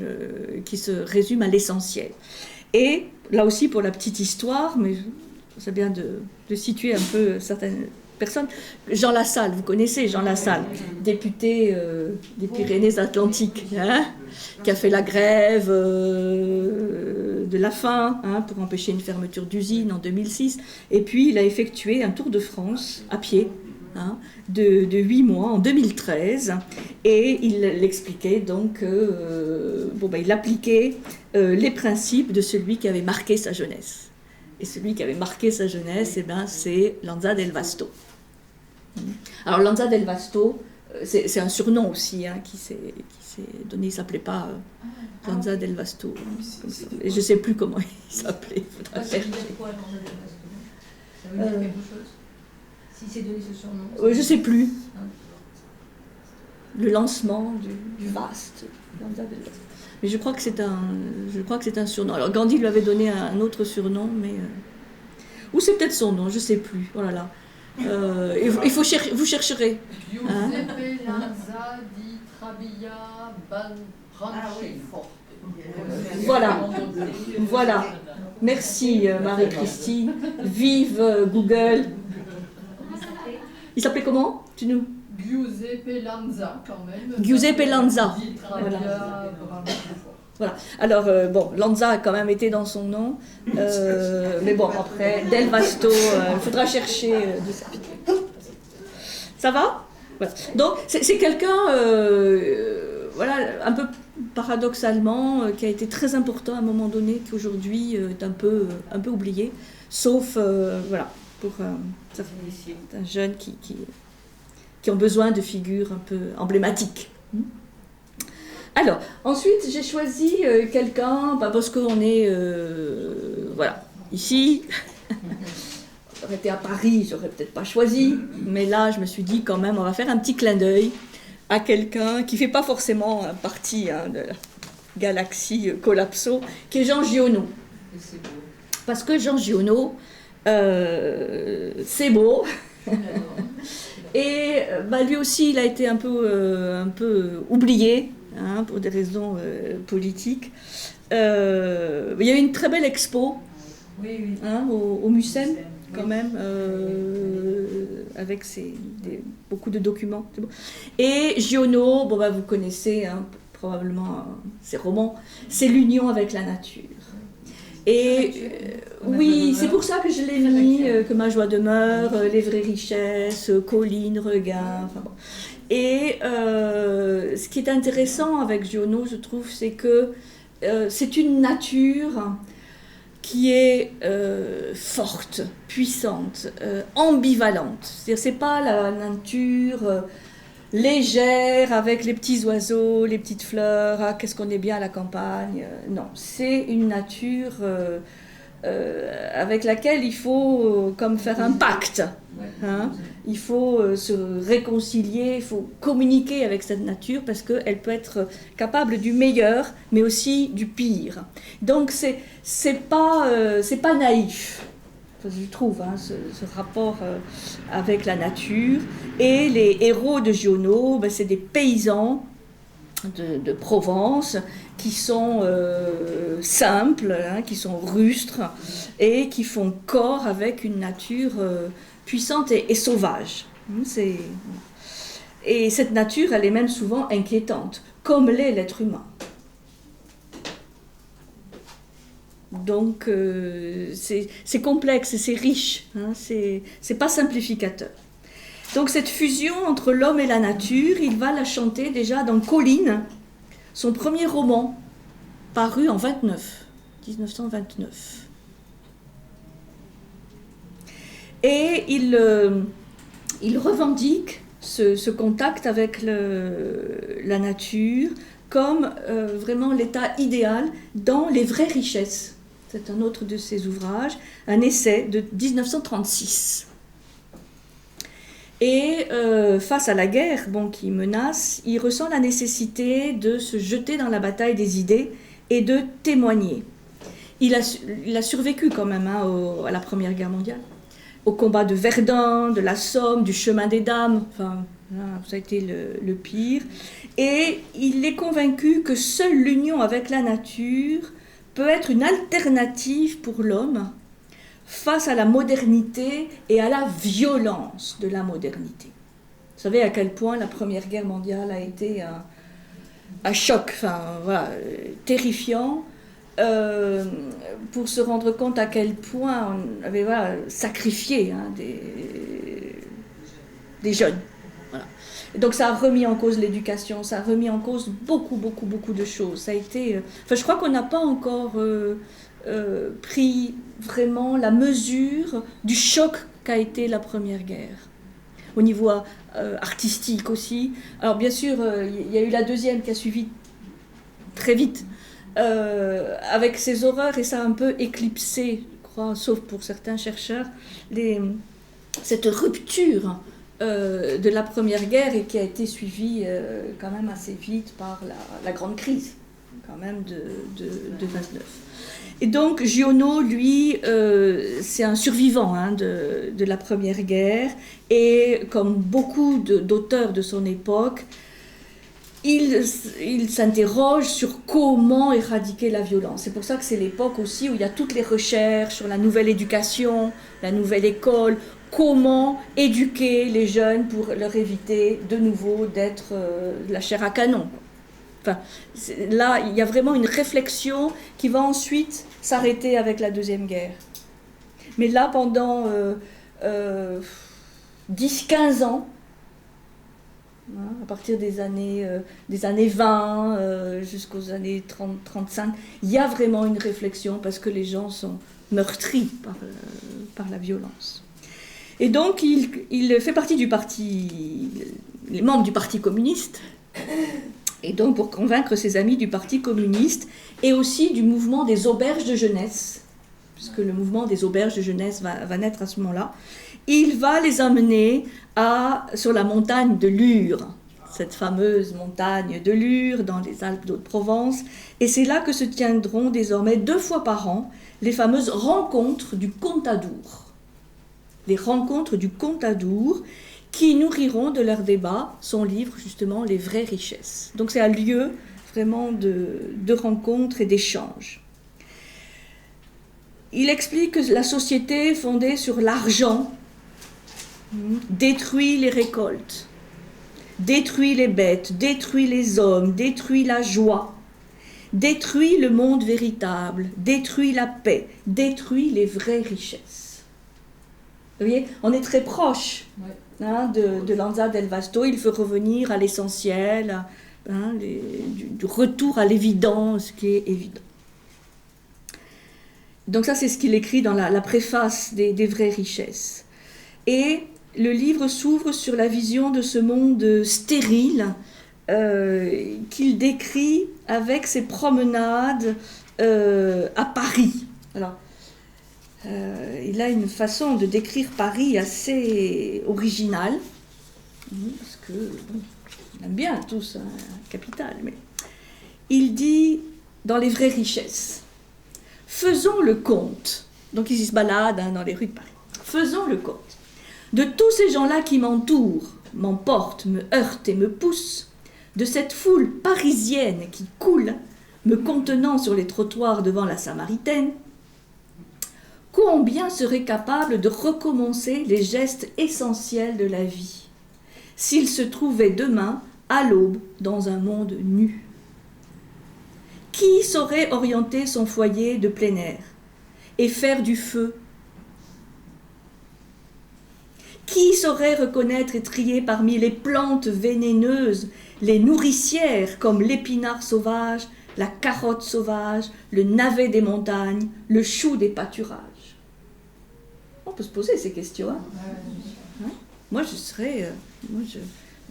qui se résume à l'essentiel. Et là aussi, pour la petite histoire, mais c'est bien de situer un peu certaines personnes. Jean Lassalle, vous connaissez Jean Lassalle, député des Pyrénées-Atlantiques, hein, qui a fait la grève de la faim, hein, pour empêcher une fermeture d'usine en 2006. Et puis, il a effectué un tour de France à pied, hein, de 8 mois en 2013, et il l'expliquait donc, il appliquait les principes de celui qui avait marqué sa jeunesse. Et celui qui avait marqué sa jeunesse, eh ben, c'est Lanza del Vasto. Alors Lanza del Vasto, c'est un surnom aussi, hein, qui s'est donné, il ne s'appelait pas Lanza del Vasto. Et je ne sais plus comment il s'appelait. Ça veut dire quoi, Lanza del Vasto? Ça veut dire quelque chose? Si c'est donné ce surnom? Je ne sais plus. Le lancement du vaste. Lanza del Vasto. Mais je crois que c'est un surnom. Alors Gandhi lui avait donné un autre surnom, mais ou c'est peut-être son nom, je ne sais plus. Oh là là. Il faut vous chercherez. Hein? Lanza di Trabilla Branchefort. Voilà. Merci Marie-Christine. Vive Google. Il s'appelait comment? Giuseppe Lanza, quand même. Giuseppe Lanza. Voilà. Alors, Lanza a quand même été dans son nom. Mais bon, après, Del Vasto, il faudra chercher. Ça va? Voilà. Donc, c'est quelqu'un, un peu paradoxalement, qui a été très important à un moment donné, qui aujourd'hui est un peu oublié. Sauf, pour certains jeunes qui ont besoin de figures un peu emblématiques. Alors, ensuite, j'ai choisi quelqu'un, parce qu'on est, ici. J'aurais été à Paris, j'aurais peut-être pas choisi, mais là, je me suis dit quand même, on va faire un petit clin d'œil à quelqu'un qui fait pas forcément partie de la galaxie Collapso, qui est Jean Giono. Parce que Jean Giono, c'est beau. Et lui aussi, il a été un peu oublié, hein, pour des raisons politiques. Il y a eu une très belle expo, hein, au Mucem, quand même, avec beaucoup de documents. C'est bon. Et Giono, vous connaissez, hein, probablement ses romans, c'est l'union avec la nature. Et oui, c'est pour ça que je l'ai mis, que ma joie demeure, les vraies richesses, collines, regains, enfin bon. Et ce qui est intéressant avec Giono, je trouve, c'est que c'est une nature qui est forte, puissante, ambivalente. C'est-à-dire, c'est pas la nature légère avec les petits oiseaux, les petites fleurs, ah, qu'est-ce qu'on est bien à la campagne. Non, c'est une nature avec laquelle il faut comme faire un pacte. Hein. Il faut se réconcilier, il faut communiquer avec cette nature parce qu'elle peut être capable du meilleur, mais aussi du pire. Donc c'est pas naïf. Je trouve ce rapport avec la nature. Et les héros de Giono, c'est des paysans de Provence qui sont simples, hein, qui sont rustres et qui font corps avec une nature puissante et sauvage. Et cette nature, elle est même souvent inquiétante, comme l'est l'être humain. Donc c'est complexe et c'est riche, hein, c'est pas simplificateur. Donc cette fusion entre l'homme et la nature, il va la chanter déjà dans Colline, son premier roman, paru en 1929. Et il revendique ce contact avec la nature comme vraiment l'état idéal dans les vraies richesses. C'est un autre de ses ouvrages, un essai de 1936. Et face à la guerre qui menace, il ressent la nécessité de se jeter dans la bataille des idées et de témoigner. Il a survécu quand même à la Première Guerre mondiale, au combat de Verdun, de la Somme, du chemin des dames, enfin, ça a été le pire. Et il est convaincu que seule l'union avec la nature peut être une alternative pour l'homme face à la modernité et à la violence de la modernité. Vous savez à quel point la Première Guerre mondiale a été un choc, terrifiant, pour se rendre compte à quel point on avait sacrifié des jeunes. Voilà. Et donc ça a remis en cause l'éducation, ça a remis en cause beaucoup de choses. Ça a été, je crois qu'on n'a pas encore pris vraiment la mesure du choc qu'a été la Première Guerre. Au niveau artistique aussi. Alors bien sûr, il y a eu la deuxième qui a suivi très vite, avec ses horreurs, et ça a un peu éclipsé, je crois, sauf pour certains chercheurs, cette rupture de la Première Guerre, et qui a été suivie quand même assez vite par la grande crise quand même de 29. Et donc Giono, lui, c'est un survivant de la Première Guerre, et comme beaucoup d'auteurs de son époque, il s'interroge sur comment éradiquer la violence. C'est pour ça que c'est l'époque aussi où il y a toutes les recherches sur la nouvelle éducation, la nouvelle école, comment éduquer les jeunes pour leur éviter de nouveau d'être la chair à canon. Enfin, là, il y a vraiment une réflexion qui va ensuite s'arrêter avec la Deuxième Guerre. Mais là, pendant 10-15 ans, à partir des années 20 jusqu'aux années 30-35, il y a vraiment une réflexion parce que les gens sont meurtris par la violence. Et donc, il fait partie les membres du Parti communiste, et donc pour convaincre ses amis du Parti communiste, et aussi du mouvement des auberges de jeunesse, puisque le mouvement des auberges de jeunesse va naître à ce moment-là, il va les amener sur la montagne de Lure, cette fameuse montagne de Lure dans les Alpes d'Haute-Provence, et c'est là que se tiendront désormais 2 fois par an les fameuses rencontres du Contadour. Les rencontres du Contadour qui nourriront de leur débat son livre justement Les vraies richesses. Donc c'est un lieu vraiment de rencontres et d'échanges. Il explique que la société fondée sur l'argent détruit les récoltes, détruit les bêtes, détruit les hommes, détruit la joie, détruit le monde véritable, détruit la paix, détruit les vraies richesses. Vous voyez, on est très proche de Lanza del Vasto. Il veut revenir à l'essentiel, du retour à l'évidence, qui est évident. Donc ça, c'est ce qu'il écrit dans la préface des vraies richesses. Et le livre s'ouvre sur la vision de ce monde stérile qu'il décrit avec ses promenades à Paris. Alors, il a une façon de décrire Paris assez originale, parce que, bon, on aime bien tous la capitale, mais il dit, dans Les vraies richesses, faisons le compte, donc il se balade dans les rues de Paris, faisons le compte de tous ces gens-là qui m'entourent, m'emportent, me heurtent et me poussent, de cette foule parisienne qui coule, me contenant sur les trottoirs devant la Samaritaine, combien serait capable de recommencer les gestes essentiels de la vie, s'il se trouvait demain, à l'aube, dans un monde nu? Qui saurait orienter son foyer de plein air et faire du feu? Qui saurait reconnaître et trier parmi les plantes vénéneuses les nourricières comme l'épinard sauvage, la carotte sauvage, le navet des montagnes, le chou des pâturages? On peut se poser ces questions. Hein? Moi, je serais...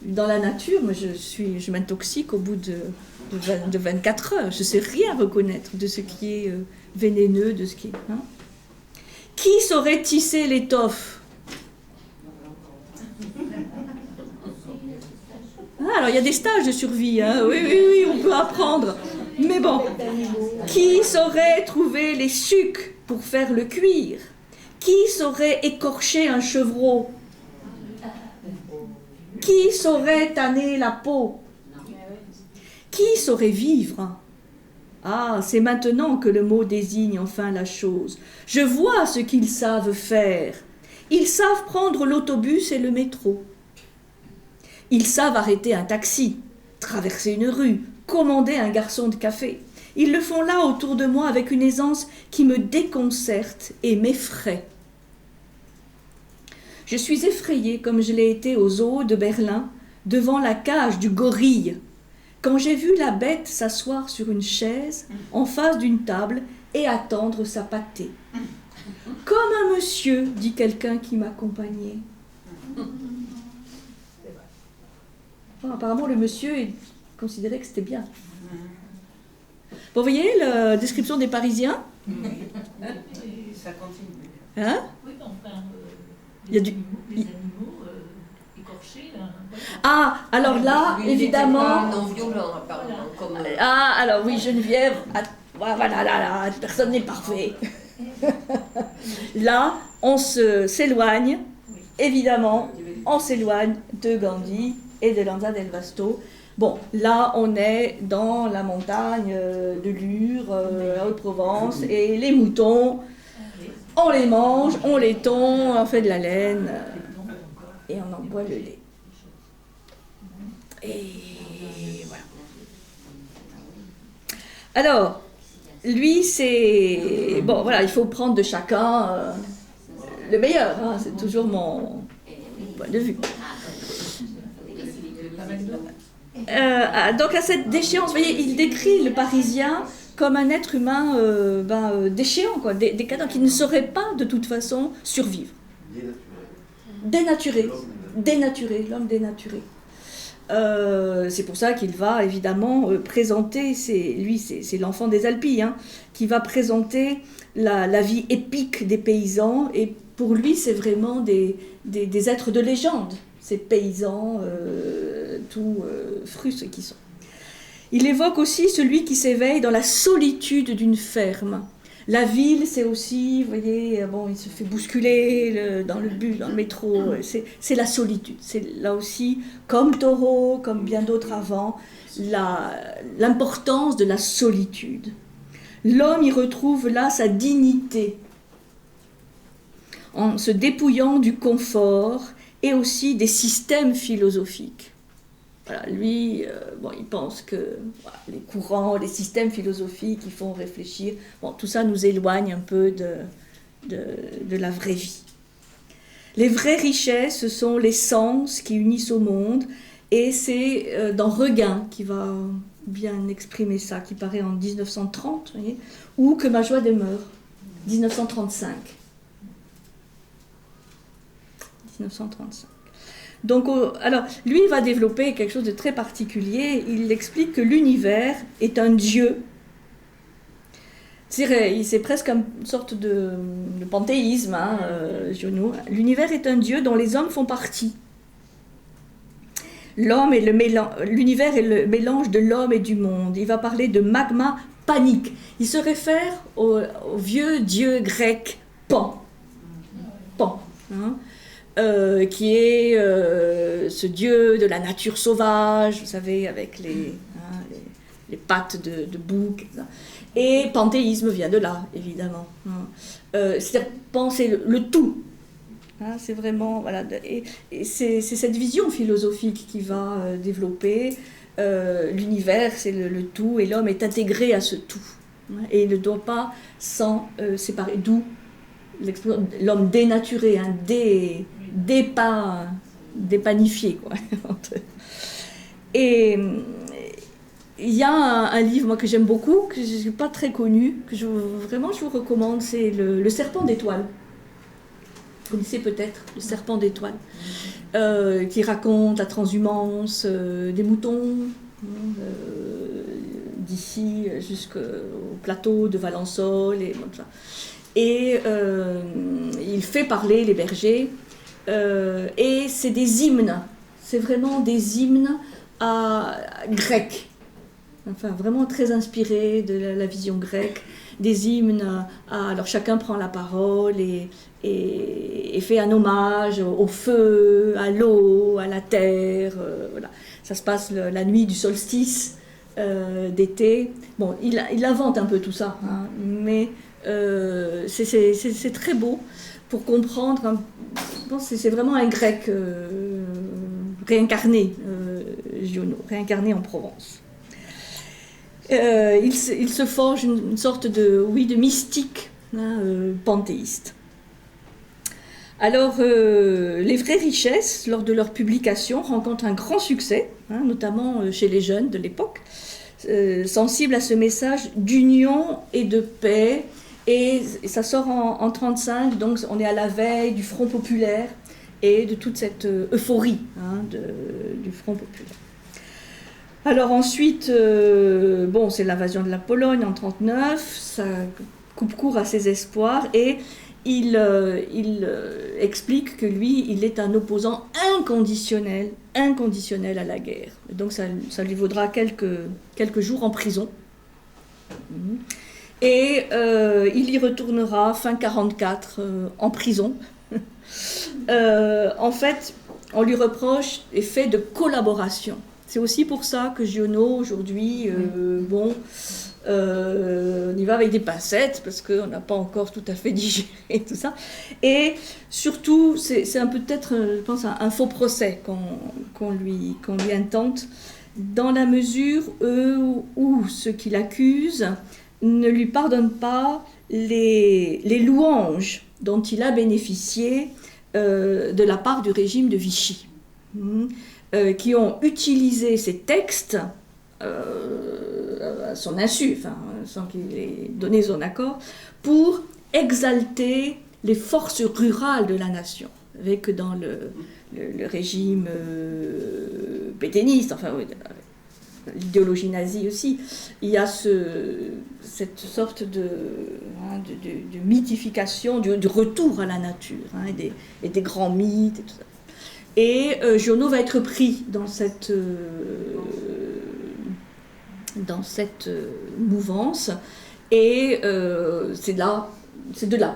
dans la nature, moi, je m'intoxique au bout de 24 heures. Je ne sais rien reconnaître de ce qui est vénéneux, de ce qui est... Hein? Qui saurait tisser l'étoffe? Alors, il y a des stages de survie, hein. Oui, on peut apprendre. Mais bon, qui saurait trouver les sucs pour faire le cuir? Qui saurait écorcher un chevreau? Qui saurait tanner la peau? Qui saurait vivre? Ah, c'est maintenant que le mot désigne enfin la chose. Je vois ce qu'ils savent faire. Ils savent prendre l'autobus et le métro. Ils savent arrêter un taxi, traverser une rue, commander un garçon de café. Ils le font là autour de moi avec une aisance qui me déconcerte et m'effraie. Je suis effrayée comme je l'ai été aux Zoo de Berlin, devant la cage du gorille, quand j'ai vu la bête s'asseoir sur une chaise en face d'une table et attendre sa pâtée. Comme un monsieur, dit quelqu'un qui m'accompagnait. Bon, apparemment, le monsieur considérait que c'était bien. Bon, vous voyez la description des Parisiens? Ça continue. Hein? Oui, enfin, Il y a du... les animaux écorchés. Là, voilà. Ah, alors là, évidemment... Non violent, apparemment. Comme... Ah, alors oui, Geneviève, voilà, là, personne n'est parfait. Là, on s'éloigne, évidemment, on s'éloigne de Gandhi et de Lanza del Vasto. Bon, là, on est dans la montagne de Lure, la Haute-Provence, et les moutons, on les mange, on les tond, on fait de la laine, et on en boit le lait. Et voilà. Alors, lui, c'est... Bon, voilà, il faut prendre de chacun le meilleur, hein, c'est toujours mon point de vue. Donc à cette déchéance, vous voyez, il décrit le Parisien comme un être humain déchéant, quoi, décadent, qui ne saurait pas de toute façon survivre. Dénaturé, l'homme dénaturé. C'est pour ça qu'il va évidemment présenter, c'est l'enfant des Alpilles, hein, qui va présenter la vie épique des paysans, et pour lui c'est vraiment des êtres de légende, ces paysans tout frustres qui sont. Il évoque aussi celui qui s'éveille dans la solitude d'une ferme. La ville, c'est aussi, vous voyez, bon, il se fait bousculer dans le bus, dans le métro, c'est la solitude. C'est là aussi, comme Thoreau, comme bien d'autres avant, l'importance de la solitude. L'homme y retrouve là sa dignité, en se dépouillant du confort et aussi des systèmes philosophiques. Voilà, lui, il pense que voilà, les courants, les systèmes philosophiques qui font réfléchir, bon, tout ça nous éloigne un peu de la vraie vie. Les vraies richesses, ce sont les sens qui unissent au monde, et c'est dans Regain qui va bien exprimer ça, qui paraît en 1930, vous voyez, ou Que ma joie demeure, 1935. 1935. Donc, alors, lui, il va développer quelque chose de très particulier. Il explique que l'univers est un dieu. C'est presque une sorte de panthéisme, hein, Giono. L'univers est un dieu dont les hommes font partie. L'univers est le mélange de l'homme et du monde. Il va parler de magma panique. Il se réfère au vieux dieu grec Pan. Pan. Hein, qui est ce dieu de la nature sauvage, vous savez, avec les pattes de bouc. Et panthéisme vient de là, évidemment. C'est-à-dire, Pan, c'est le tout. Hein, c'est vraiment, voilà, et c'est cette vision philosophique qui va développer l'univers, c'est le tout, et l'homme est intégré à ce tout. Hein, et il ne doit pas s'en séparer. D'où l'homme dénaturé, hein, dépanifié, quoi. Et il y a un livre, moi, que j'aime beaucoup, que je n'ai pas très connu, que je vous recommande, c'est le Serpent d'étoiles. Vous connaissez peut-être le Serpent d'étoiles, qui raconte la transhumance des moutons, d'ici jusqu'au plateau de Valensole. Et il fait parler les bergers, et c'est des hymnes, c'est vraiment des hymnes grecs. Enfin, vraiment très inspiré de la vision grecque, des hymnes. Alors chacun prend la parole et fait un hommage au feu, à l'eau, à la terre. Voilà. Ça se passe la nuit du solstice d'été. Bon, il invente un peu tout ça, hein, mais c'est très beau pour comprendre. Je pense que c'est vraiment un grec réincarné, Giono, réincarné en Provence. Il se forge une sorte de mystique, hein, panthéiste. Alors, les vraies richesses, lors de leur publication, rencontrent un grand succès, hein, notamment chez les jeunes de l'époque, sensibles à ce message d'union et de paix. Et ça sort en 1935, donc on est à la veille du Front populaire et de toute cette euphorie, hein, du Front populaire. Alors ensuite, c'est l'invasion de la Pologne en 1939, ça coupe court à ses espoirs et il explique que lui, il est un opposant inconditionnel à la guerre. Donc ça lui vaudra quelques jours en prison. Et il y retournera fin 1944 en prison. En fait, on lui reproche des faits de collaboration. C'est aussi pour ça que Giono, aujourd'hui, on y va avec des pincettes, parce qu'on n'a pas encore tout à fait digéré tout ça. Et surtout, c'est un peu peut-être, je pense, un faux procès qu'on lui intente, dans la mesure où ceux qui l'accusent ne lui pardonnent pas les louanges dont il a bénéficié de la part du régime de Vichy. Qui ont utilisé ces textes à son insu, sans qu'il ait donné son accord, pour exalter les forces rurales de la nation. Vous savez que dans le régime pétainiste, l'idéologie nazie aussi, il y a cette sorte de mythification du retour à la nature, hein, et des grands mythes et tout ça. Et Giono va être pris dans cette mouvance, et c'est de là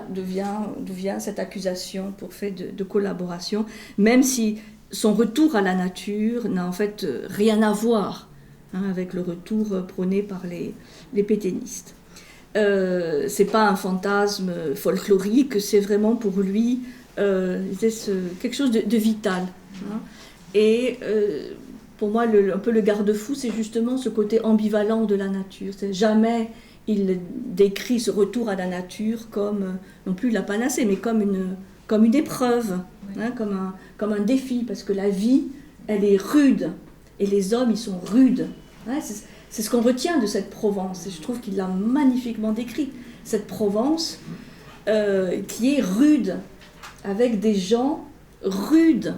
vient cette accusation pour fait de collaboration, même si son retour à la nature n'a en fait rien à voir, hein, avec le retour prôné par les pétainistes. C'est pas un fantasme folklorique, c'est vraiment pour lui quelque chose de vital. Hein. Et pour moi, un peu le garde-fou, c'est justement ce côté ambivalent de la nature. Jamais il décrit ce retour à la nature comme, non plus la panacée, mais comme une épreuve, hein, comme un défi, parce que la vie, elle est rude, et les hommes, ils sont rudes. Hein, c'est ce qu'on retient de cette Provence, et je trouve qu'il l'a magnifiquement décrit, cette Provence qui est rude, avec des gens rude.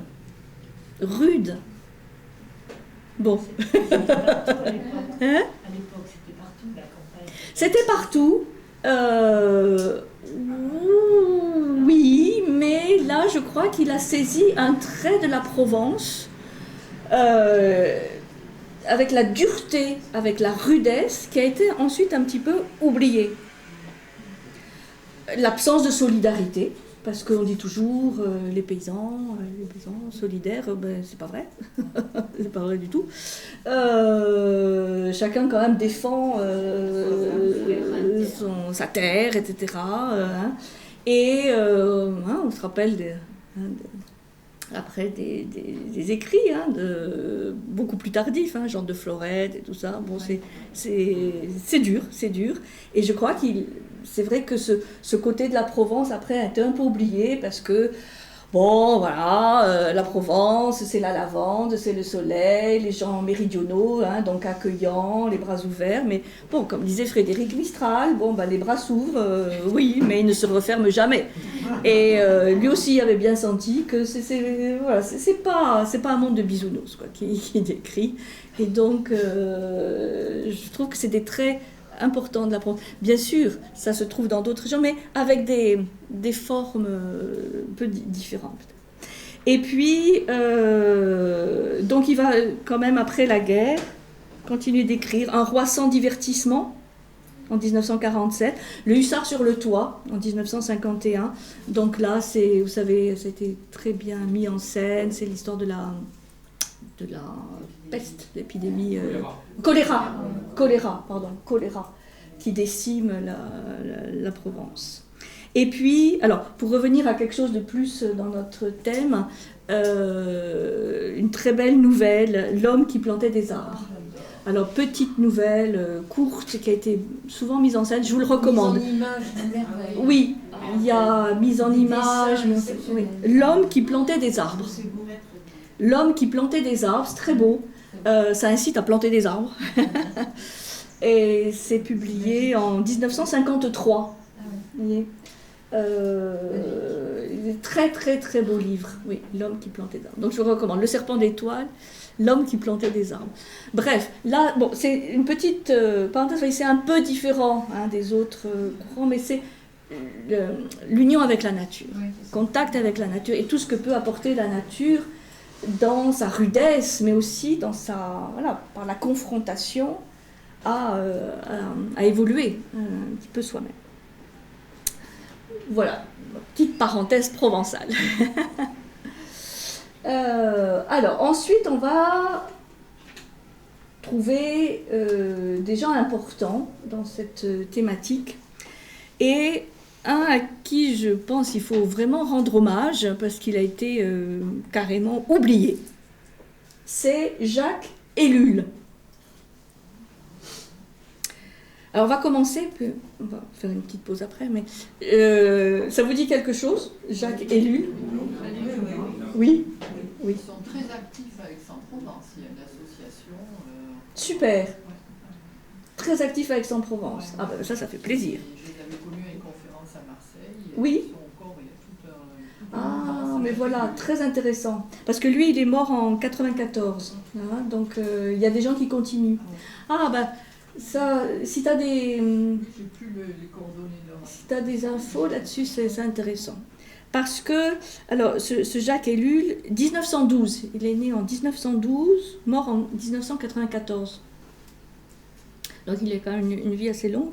Rude. Bon. C'était partout à l'époque. Hein? À l'époque, c'était partout, la campagne. C'était partout. Oui, mais là, je crois qu'il a saisi un trait de la Provence avec la dureté, avec la rudesse, qui a été ensuite un petit peu oubliée. L'absence de solidarité, parce qu'on dit toujours les paysans solidaires, ben, c'est pas vrai, c'est pas vrai du tout. Chacun quand même défend sa terre, etc. Hein. Et on se rappelle après des écrits beaucoup plus tardifs, Jean de Florette et tout ça. Bon, c'est dur, c'est dur. Et je crois c'est vrai que ce côté de la Provence après a été un peu oublié parce que bon, voilà, la Provence, c'est la lavande, c'est le soleil, les gens méridionaux, donc accueillants, les bras ouverts. Mais bon, comme disait Frédéric Mistral, bon, les bras s'ouvrent, oui, mais ils ne se referment jamais. Et lui aussi avait bien senti que c'est pas un monde de bisounours qui décrit. Et donc, je trouve que c'est des traits importants de la Provence. Bien sûr, ça se trouve dans d'autres régions, mais avec des formes un peu différentes. Et puis, donc il va quand même, après la guerre, continuer d'écrire Un roi sans divertissement, en 1947, Le hussard sur le toit, en 1951. Donc là, vous savez, ça a été très bien mis en scène, c'est l'histoire de la peste, l'épidémie... choléra, qui décime la Provence. Et puis, alors, pour revenir à quelque chose de plus dans notre thème, une très belle nouvelle, L'homme qui plantait des arbres. Alors, petite nouvelle, courte, qui a été souvent mise en scène, je vous le recommande. Mise en image, merveille. Oui, il y a mise en image. Oui. L'homme qui plantait des arbres. L'homme qui plantait des arbres, c'est très beau. Ça incite à planter des arbres. Et c'est publié en 1953. Vous voyez, très très très beau livre. Oui, L'homme qui plantait des arbres. Donc je vous recommande Le serpent d'étoiles, L'homme qui plantait des arbres. Bref, là, bon, c'est une petite parenthèse, c'est un peu différent des autres courants, mais c'est l'union avec la nature, contact avec la nature et tout ce que peut apporter la nature dans sa rudesse, mais aussi dans par la confrontation à évoluer un petit peu soi-même. Voilà, petite parenthèse provençale. Alors, ensuite, on va trouver des gens importants dans cette thématique et un à qui je pense qu'il faut vraiment rendre hommage parce qu'il a été carrément oublié. C'est Jacques Ellul. Alors on va commencer, on va faire une petite pause après, mais ça vous dit quelque chose, Jacques Ellul? Oui. Ils sont très actifs avec Aix-en-Provence, il y a une association. Super. Très actifs avec Aix-en-Provence. Ah ben ça fait plaisir. Je les avais connus à une conférence à Marseille. Oui. Ils sont encore, il y a tout Ah, mais voilà, très intéressant. Parce que lui, il est mort en 94. Donc il y a des gens qui continuent. Ah ben... Ça, si tu as des infos là-dessus, c'est intéressant. Parce que, alors, ce Jacques Ellul, 1912, il est né en 1912, mort en 1994. Donc il a quand même une vie assez longue.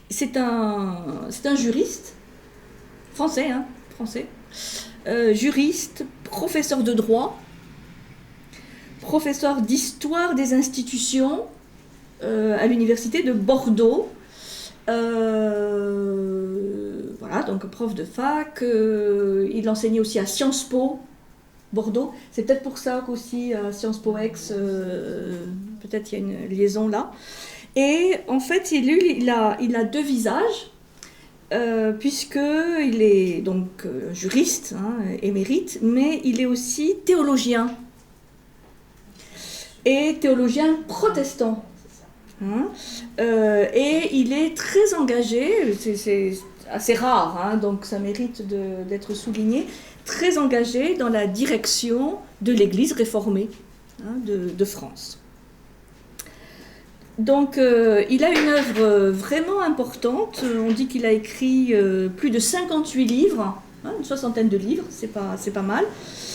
C'est un juriste, français, juriste, professeur de droit, professeur d'histoire des institutions, à l'université de Bordeaux. Voilà, donc prof de fac. Il enseignait aussi à Sciences Po, Bordeaux. C'est peut-être pour ça qu'aussi à Sciences Po Aix, peut-être il y a une liaison là. Et en fait, il a deux visages, puisqu'il est donc juriste, émérite, mais il est aussi théologien. Et théologien protestant. Et il est très engagé, c'est assez rare, hein, donc ça mérite d'être souligné, très engagé dans la direction de l'Église réformée, hein, de France. Donc il a une œuvre vraiment importante, on dit qu'il a écrit plus de 58 livres, hein, une soixantaine de livres, c'est pas mal.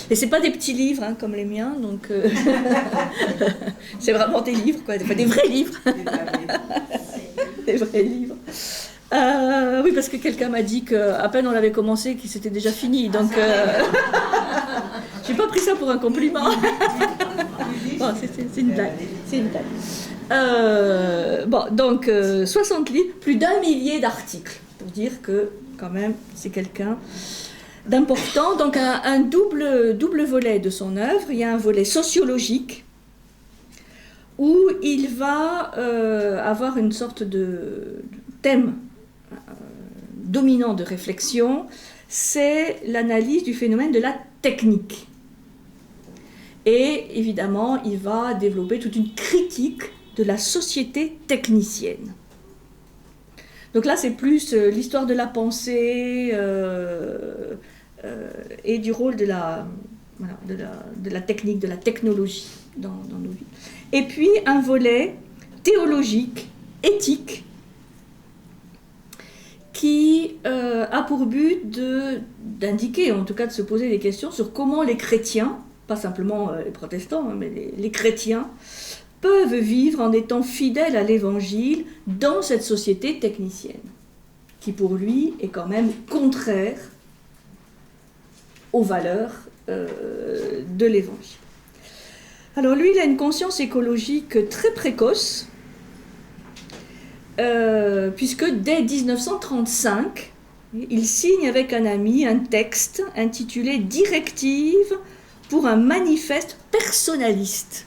Et c'est pas des petits livres, hein, comme les miens, donc c'est vraiment des livres, quoi, enfin, des vrais livres. Des vrais livres. Oui, parce que quelqu'un m'a dit qu'à peine on l'avait commencé, qu'il s'était déjà fini, donc j'ai pas pris ça pour un compliment. Bon, c'est une blague, c'est une blague. Bon, donc 60 livres, plus d'1 millier d'articles, pour dire que quand même c'est quelqu'un d'important. Donc un double volet de son œuvre. Il y a un volet sociologique où il va avoir une sorte de thème dominant de réflexion, c'est l'analyse du phénomène de la technique. Et évidemment, il va développer toute une critique de la société technicienne. Donc là, c'est plus l'histoire de la pensée et du rôle de la technique, de la technologie dans nos vies. Et puis un volet théologique, éthique, qui a pour but d'indiquer, en tout cas de se poser des questions sur comment les chrétiens, pas simplement les protestants, hein, mais les chrétiens, peuvent vivre en étant fidèles à l'Évangile dans cette société technicienne, qui pour lui est quand même contraire aux valeurs de l'Évangile. Alors lui, il a une conscience écologique très précoce, puisque dès 1935, il signe avec un ami un texte intitulé « Directive pour un manifeste personnaliste ».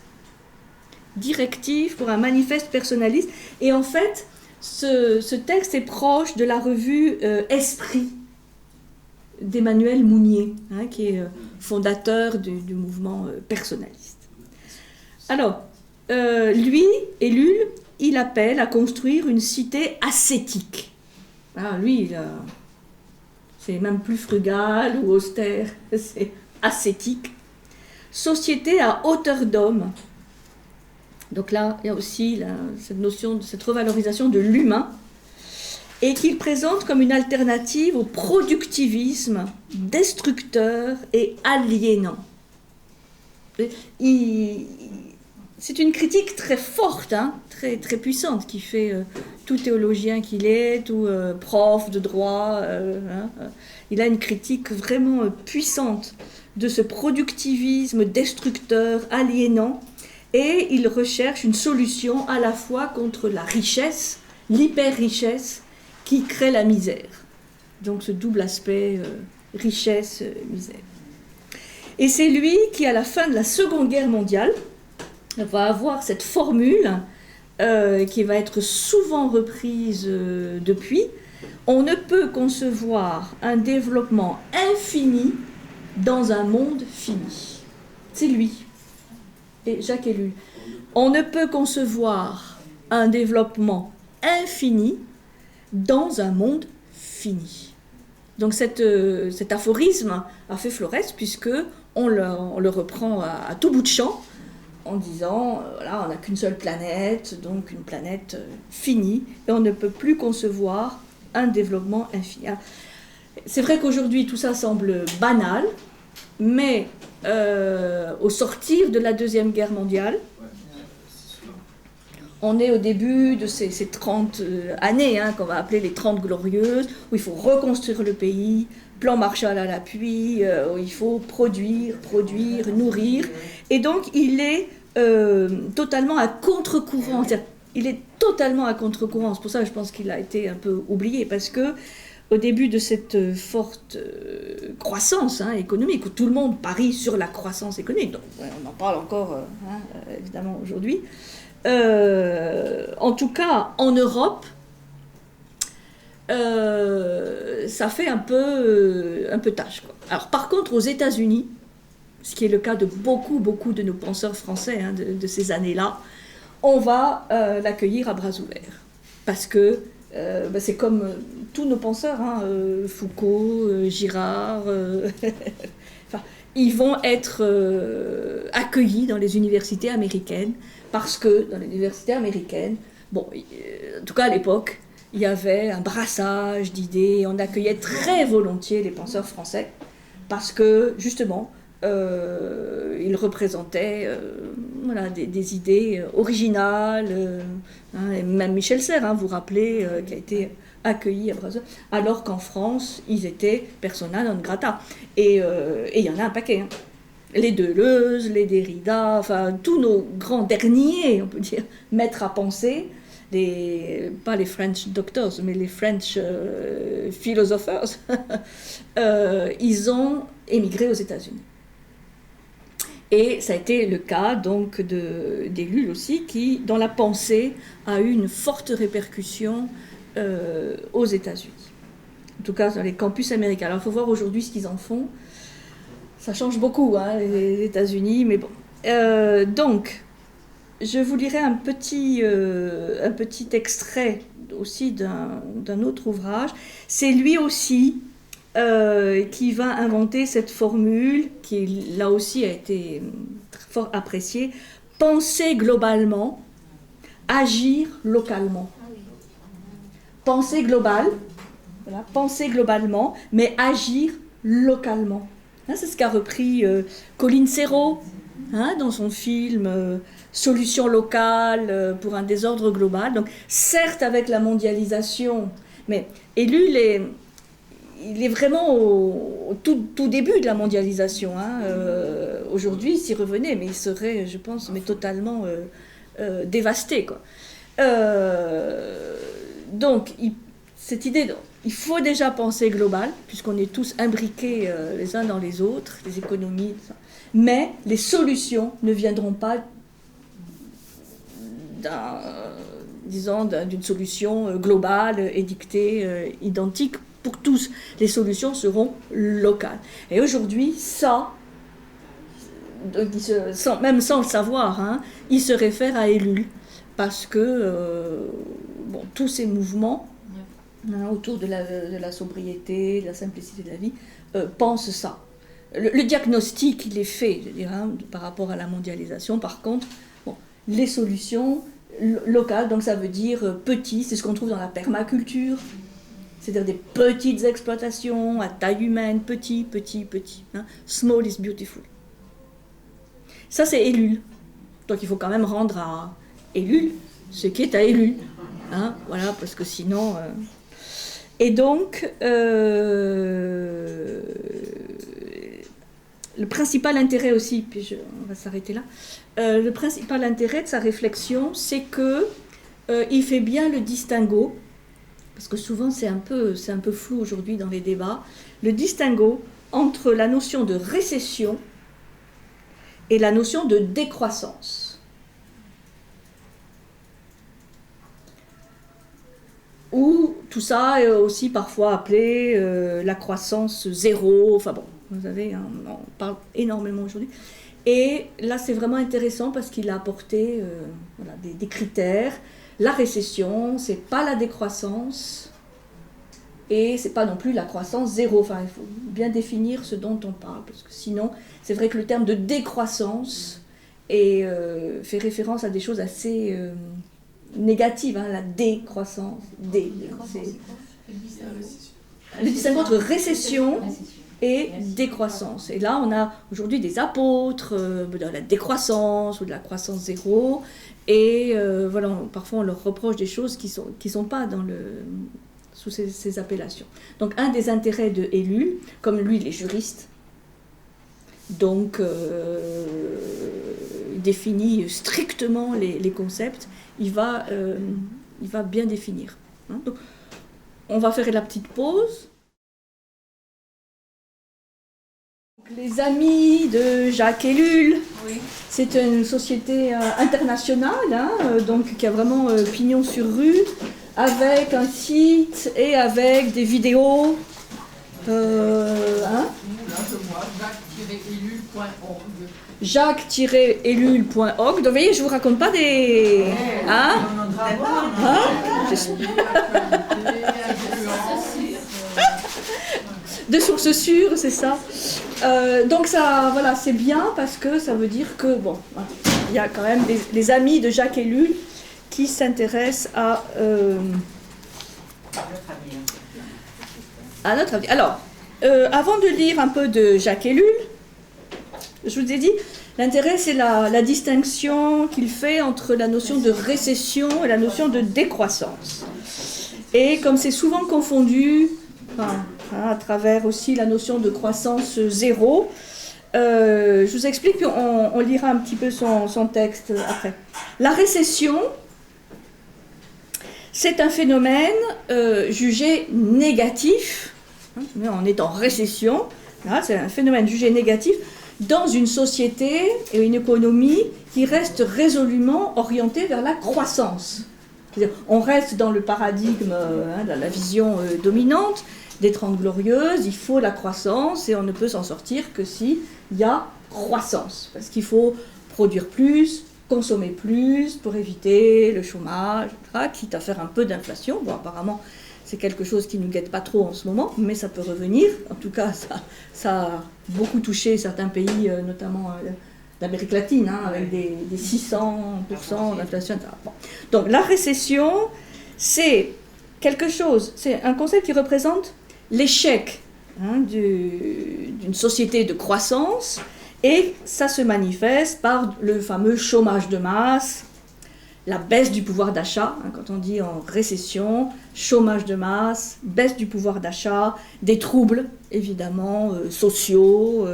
Directive pour un manifeste personnaliste. Et en fait, ce texte est proche de la revue Esprit d'Emmanuel Mounier, hein, qui est fondateur du mouvement personnaliste. Alors, lui, Ellul, il appelle à construire une cité ascétique. Alors, lui, c'est même plus frugal ou austère, c'est ascétique. Société à hauteur d'homme. Donc là, il y a aussi cette notion, cette revalorisation de l'humain, et qu'il présente comme une alternative au productivisme destructeur et aliénant. C'est une critique très forte, hein, très, très puissante, qui fait tout théologien qu'il est, tout prof de droit. Il a une critique vraiment puissante de ce productivisme destructeur, aliénant, et il recherche une solution à la fois contre la richesse, l'hyper-richesse, qui crée la misère. Donc ce double aspect richesse-misère. Et c'est lui qui, à la fin de la Seconde Guerre mondiale, va avoir cette formule qui va être souvent reprise depuis. On ne peut concevoir un développement infini dans un monde fini. C'est lui. Et Jacques Ellul. On ne peut concevoir un développement infini dans un monde fini. Donc cet aphorisme a fait florès, puisque on le reprend à tout bout de champ, en disant, voilà, on n'a qu'une seule planète, donc une planète finie, et on ne peut plus concevoir un développement infini. Alors, c'est vrai qu'aujourd'hui, tout ça semble banal, mais au sortir de la Deuxième Guerre mondiale, on est au début de ces 30 années, hein, qu'on va appeler les 30 glorieuses, où il faut reconstruire le pays, plan Marshall à l'appui, où il faut produire, nourrir. Et donc, il est totalement à contre-courant. Il est totalement à contre-courant. C'est pour ça que je pense qu'il a été un peu oublié, parce que au début de cette forte croissance économique, où tout le monde parie sur la croissance économique, donc on en parle encore évidemment aujourd'hui, en tout cas en Europe, ça fait un peu tâche, quoi. Alors par contre aux États-Unis, ce qui est le cas de beaucoup de nos penseurs français de ces années-là, on va l'accueillir à bras ouverts, parce que c'est comme tous nos penseurs, hein, Foucault, Girard, enfin, ils vont être accueillis dans les universités américaines parce que dans les universités américaines, bon, en tout cas à l'époque, il y avait un brassage d'idées, on accueillait très volontiers les penseurs français parce que justement, ils représentaient voilà, des idées originales, hein, et même Michel Serres, hein, vous vous rappelez, qui a été accueilli à Brazzaville, alors qu'en France, ils étaient persona non grata. Et il y en a un paquet. Hein. Les Deleuze, les Derrida, enfin tous nos grands derniers, on peut dire, maîtres à penser, pas les French doctors, mais les French philosophers, ils ont émigré aux États-Unis. Et ça a été le cas donc d'Ellul aussi, qui, dans la pensée, a eu une forte répercussion aux États-Unis. En tout cas, dans les campus américains. Alors, il faut voir aujourd'hui ce qu'ils en font. Ça change beaucoup, hein, les États-Unis, mais bon. Donc, je vous lirai un petit extrait aussi d'un autre ouvrage. C'est lui aussi qui va inventer cette formule qui, là aussi, a été fort appréciée. Penser globalement, agir localement. Penser global, voilà, penser globalement, mais agir localement. Hein, c'est ce qu'a repris Colin Serrault, hein, dans son film Solution locale pour un désordre global. Donc, certes, avec la mondialisation, mais Ellul il est vraiment au tout début de la mondialisation. Hein. Aujourd'hui, s'il revenait, mais il serait, je pense, mais totalement dévasté, quoi. Donc, cette idée, il faut déjà penser global, puisqu'on est tous imbriqués les uns dans les autres, les économies, tout ça. Mais les solutions ne viendront pas d'une solution globale, édictée, identique pour tous. Les solutions seront locales. Et aujourd'hui, ça, même sans le savoir, hein, il se réfère à Ellul, parce que tous ces mouvements hein, autour de la sobriété, de la simplicité de la vie, pensent ça. Le diagnostic, il est fait, je dirais, hein, par rapport à la mondialisation. Par contre, les solutions locales, donc ça veut dire petit, c'est ce qu'on trouve dans la permaculture, c'est-à-dire des petites exploitations à taille humaine, petit. Hein. Small is beautiful. Ça, c'est Ellul. Donc il faut quand même rendre à Ellul ce qui est à Ellul. Hein, voilà, parce que sinon... Et donc, le principal intérêt aussi, puis on va s'arrêter là, le principal intérêt de sa réflexion, c'est que il fait bien le distinguo, parce que souvent c'est un peu flou aujourd'hui dans les débats, le distinguo entre la notion de récession et la notion de décroissance. Ou tout ça est aussi parfois appelé la croissance zéro, enfin bon, vous savez, hein, on en parle énormément aujourd'hui. Et là, c'est vraiment intéressant parce qu'il a apporté voilà, des critères. La récession, c'est pas la décroissance et c'est pas non plus la croissance zéro. Enfin, il faut bien définir ce dont on parle parce que sinon, c'est vrai que le terme de décroissance fait référence à des choses assez négatives. Hein, la décroissance, le distinguo entre récession et décroissance. Et là, on a aujourd'hui des apôtres de la décroissance ou de la croissance zéro. Et voilà, parfois on leur reproche des choses qui sont pas sous ces appellations. Donc un des intérêts de Ellul, comme lui il est juriste, donc il définit strictement les concepts, il va bien définir. Hein. Donc, on va faire la petite pause. Les Amis de Jacques Ellul, oui. C'est une société internationale, hein, donc qui a vraiment pignon sur rue, avec un site et avec des vidéos. Hein. Là, je vois jacques-ellul.org. Donc, vous voyez, je ne vous raconte pas des... Hein? De sources sûres, c'est ça. Donc ça, voilà, c'est bien parce que ça veut dire que, bon, voilà, il y a quand même des amis de Jacques Ellul qui s'intéressent à notre avenir. Alors, avant de lire un peu de Jacques Ellul, je vous ai dit, l'intérêt c'est la distinction qu'il fait entre la notion de récession et la notion de décroissance. Et comme c'est souvent confondu, à travers aussi la notion de croissance zéro, je vous explique, puis on lira un petit peu son texte après. La récession, c'est un phénomène jugé négatif, on est en récession, c'est un phénomène jugé négatif dans une société et une économie qui reste résolument orientée vers la croissance. C'est-à-dire, on reste dans le paradigme, la vision dominante des 30 Glorieuses, il faut la croissance et on ne peut s'en sortir que s'il y a croissance, parce qu'il faut produire plus, consommer plus pour éviter le chômage, etc., quitte à faire un peu d'inflation. Bon, apparemment, c'est quelque chose qui ne nous guette pas trop en ce moment, mais ça peut revenir. En tout cas, ça a beaucoup touché certains pays, notamment d'Amérique latine, avec des 600% d'inflation, etc. Bon. Donc la récession, c'est quelque chose, c'est un concept qui représente l'échec d'une société de croissance, et ça se manifeste par le fameux chômage de masse, la baisse du pouvoir d'achat, quand on dit en récession, chômage de masse, baisse du pouvoir d'achat, des troubles évidemment sociaux,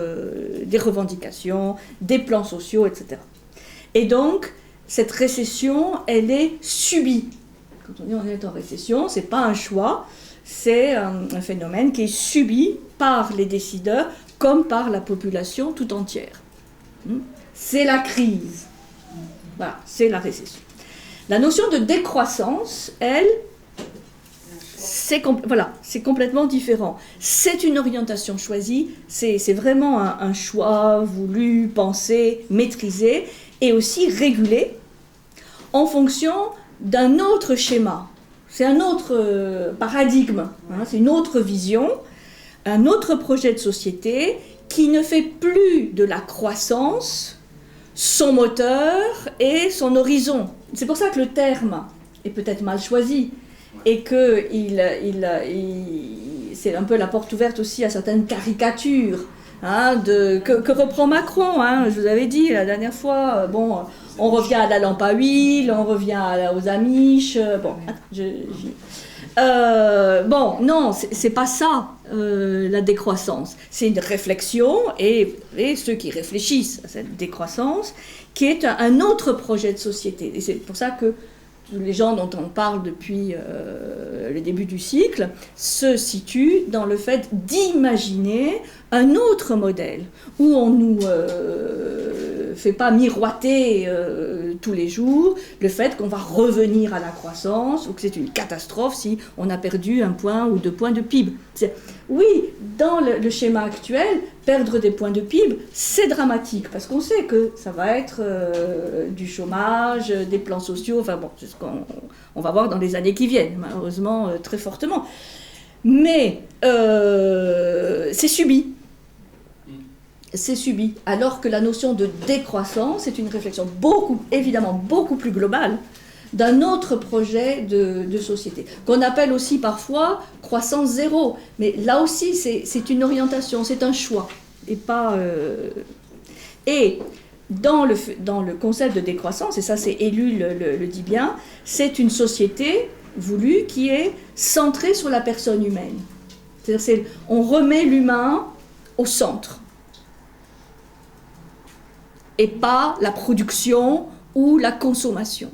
des revendications, des plans sociaux, etc. Et donc, cette récession, elle est subie. Quand on dit on est en récession, ce n'est pas un choix, c'est un phénomène qui est subi par les décideurs comme par la population tout entière. C'est la crise. Voilà, c'est la récession. La notion de décroissance, elle, c'est complètement différent. C'est une orientation choisie, c'est vraiment un choix voulu, pensé, maîtrisé, et aussi régulé en fonction d'un autre schéma. C'est un autre paradigme, c'est une autre vision, un autre projet de société qui ne fait plus de la croissance son moteur et son horizon. C'est pour ça que le terme est peut-être mal choisi et que c'est un peu la porte ouverte aussi à certaines caricatures que reprend Macron. Je vous avais dit la dernière fois, on revient à la lampe à huile, on revient aux Amish. Non, c'est pas ça la décroissance. C'est une réflexion et ceux qui réfléchissent à cette décroissance, qui est un autre projet de société. Et c'est pour ça que les gens dont on parle depuis le début du cycle se situent dans le fait d'imaginer un autre modèle où on nous fait pas miroiter tous les jours le fait qu'on va revenir à la croissance ou que c'est une catastrophe si on a perdu 1 point ou 2 points de PIB. Oui, dans le schéma actuel, perdre des points de PIB, c'est dramatique parce qu'on sait que ça va être du chômage, des plans sociaux, c'est ce qu'on va voir dans les années qui viennent, malheureusement très fortement. Mais c'est subi. C'est subi, alors que la notion de décroissance est une réflexion évidemment beaucoup plus globale d'un autre projet de société, qu'on appelle aussi parfois croissance zéro. Mais là aussi, c'est une orientation, c'est un choix. Et pas, Et dans le concept de décroissance, et ça c'est Ellul le dit bien, c'est une société voulue qui est centrée sur la personne humaine. C'est-à-dire on remet l'humain au centre. Et pas la production ou la consommation.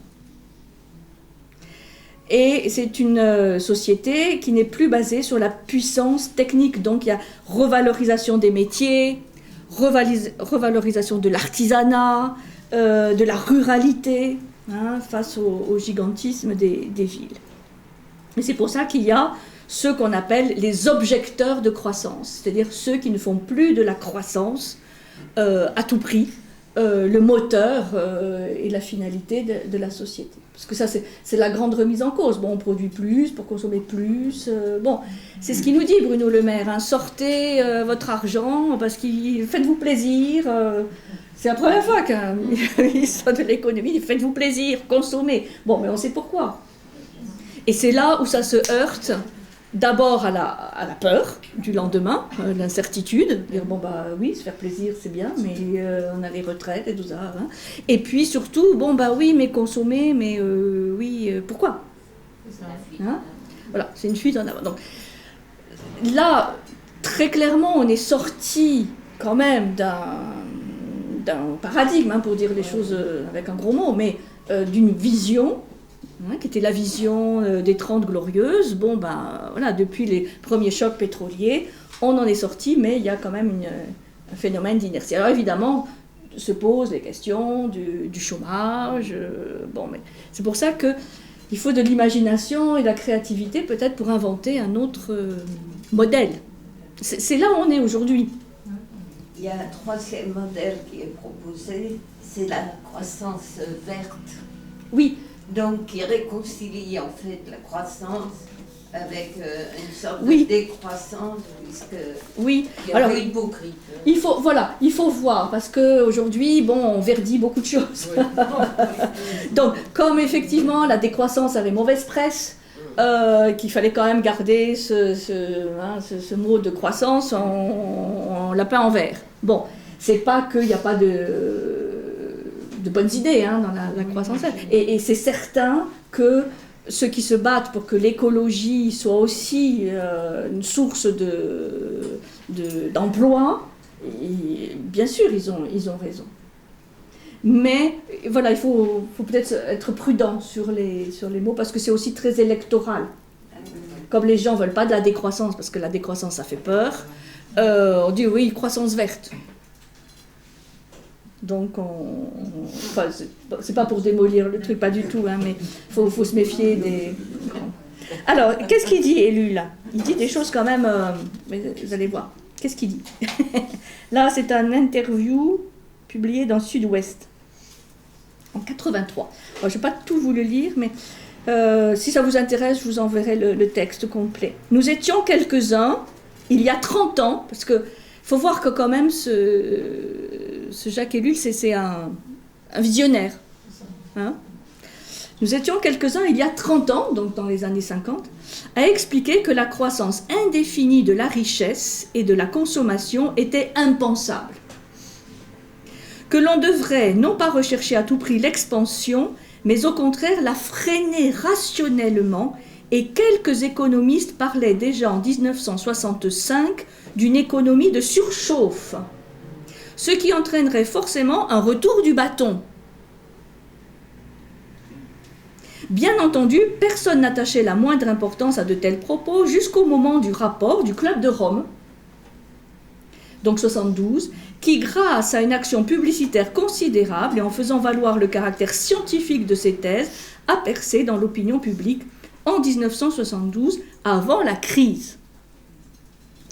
Et c'est une société qui n'est plus basée sur la puissance technique. Donc il y a revalorisation des métiers, revalorisation de l'artisanat, de la ruralité, face au gigantisme des villes. Et c'est pour ça qu'il y a ceux qu'on appelle les objecteurs de croissance, c'est-à-dire ceux qui ne font plus de la croissance à tout prix, le moteur et la finalité de la société. Parce que ça, c'est la grande remise en cause. Bon, on produit plus pour consommer plus. Bon, c'est ce qu'il nous dit, Bruno Le Maire. Hein. Sortez votre argent parce que faites-vous plaisir. C'est la première fois qu'un ministre de l'économie dit faites-vous plaisir, consommez. Bon, mais on sait pourquoi. Et c'est là où ça se heurte. D'abord à la peur du lendemain, l'incertitude, dire bon bah oui, se faire plaisir c'est bien, mais on a les retraites et tout ça. Hein. Et puis surtout, bon bah oui, mais consommer, mais oui, pourquoi hein. Voilà, c'est une fuite en avant. Donc là, très clairement, on est sorti quand même d'un paradigme, hein, pour dire les choses avec un gros mot, mais d'une vision. Qui était la vision des 30 glorieuses. Bon, ben voilà, depuis les premiers chocs pétroliers, on en est sorti, mais il y a quand même un phénomène d'inertie. Alors évidemment, se posent les questions du chômage. Bon, mais c'est pour ça qu'il faut de l'imagination et de la créativité peut-être pour inventer un autre modèle. C'est là où on est aujourd'hui. Il y a un troisième modèle qui est proposé, c'est la croissance verte. Oui. Donc, qui réconcilie en fait la croissance avec une sorte oui. de décroissance, puisque oui. il y a un hypocrite. Il faut voir, parce qu'aujourd'hui, bon, on verdit beaucoup de choses. Oui. Donc, comme effectivement la décroissance avait mauvaise presse, qu'il fallait quand même garder ce mot de croissance, on l'a peint en vert. Bon, c'est pas qu'il n'y a pas de bonnes idées hein, dans la croissance. Et c'est certain que ceux qui se battent pour que l'écologie soit aussi une source d'emploi, bien sûr, ils ont raison. Mais voilà, il faut peut-être être prudent sur les mots, parce que c'est aussi très électoral. Comme les gens ne veulent pas de la décroissance, parce que la décroissance, ça fait peur, on dit oui, croissance verte. Donc, enfin, c'est pas pour démolir le truc, pas du tout, hein, mais faut se méfier des... Alors, qu'est-ce qu'il dit, Élu, là? Il dit des choses quand même... mais vous allez voir. Qu'est-ce qu'il dit? Là, c'est un interview publié dans Sud-Ouest, en 83. Alors, je n'ai pas tout voulu lire, mais si ça vous intéresse, je vous enverrai le texte complet. Nous étions quelques-uns, il y a 30 ans, parce que faut voir que quand même ce Jacques Ellul, c'est un visionnaire. Hein. Nous étions quelques-uns il y a 30 ans, donc dans les années 50, à expliquer que la croissance indéfinie de la richesse et de la consommation était impensable. Que l'on devrait non pas rechercher à tout prix l'expansion, mais au contraire la freiner rationnellement, et quelques économistes parlaient déjà en 1965 d'une économie de surchauffe, ce qui entraînerait forcément un retour du bâton. Bien entendu, personne n'attachait la moindre importance à de tels propos jusqu'au moment du rapport du Club de Rome, donc 72, qui, grâce à une action publicitaire considérable et en faisant valoir le caractère scientifique de ses thèses, a percé dans l'opinion publique en 1972, avant la crise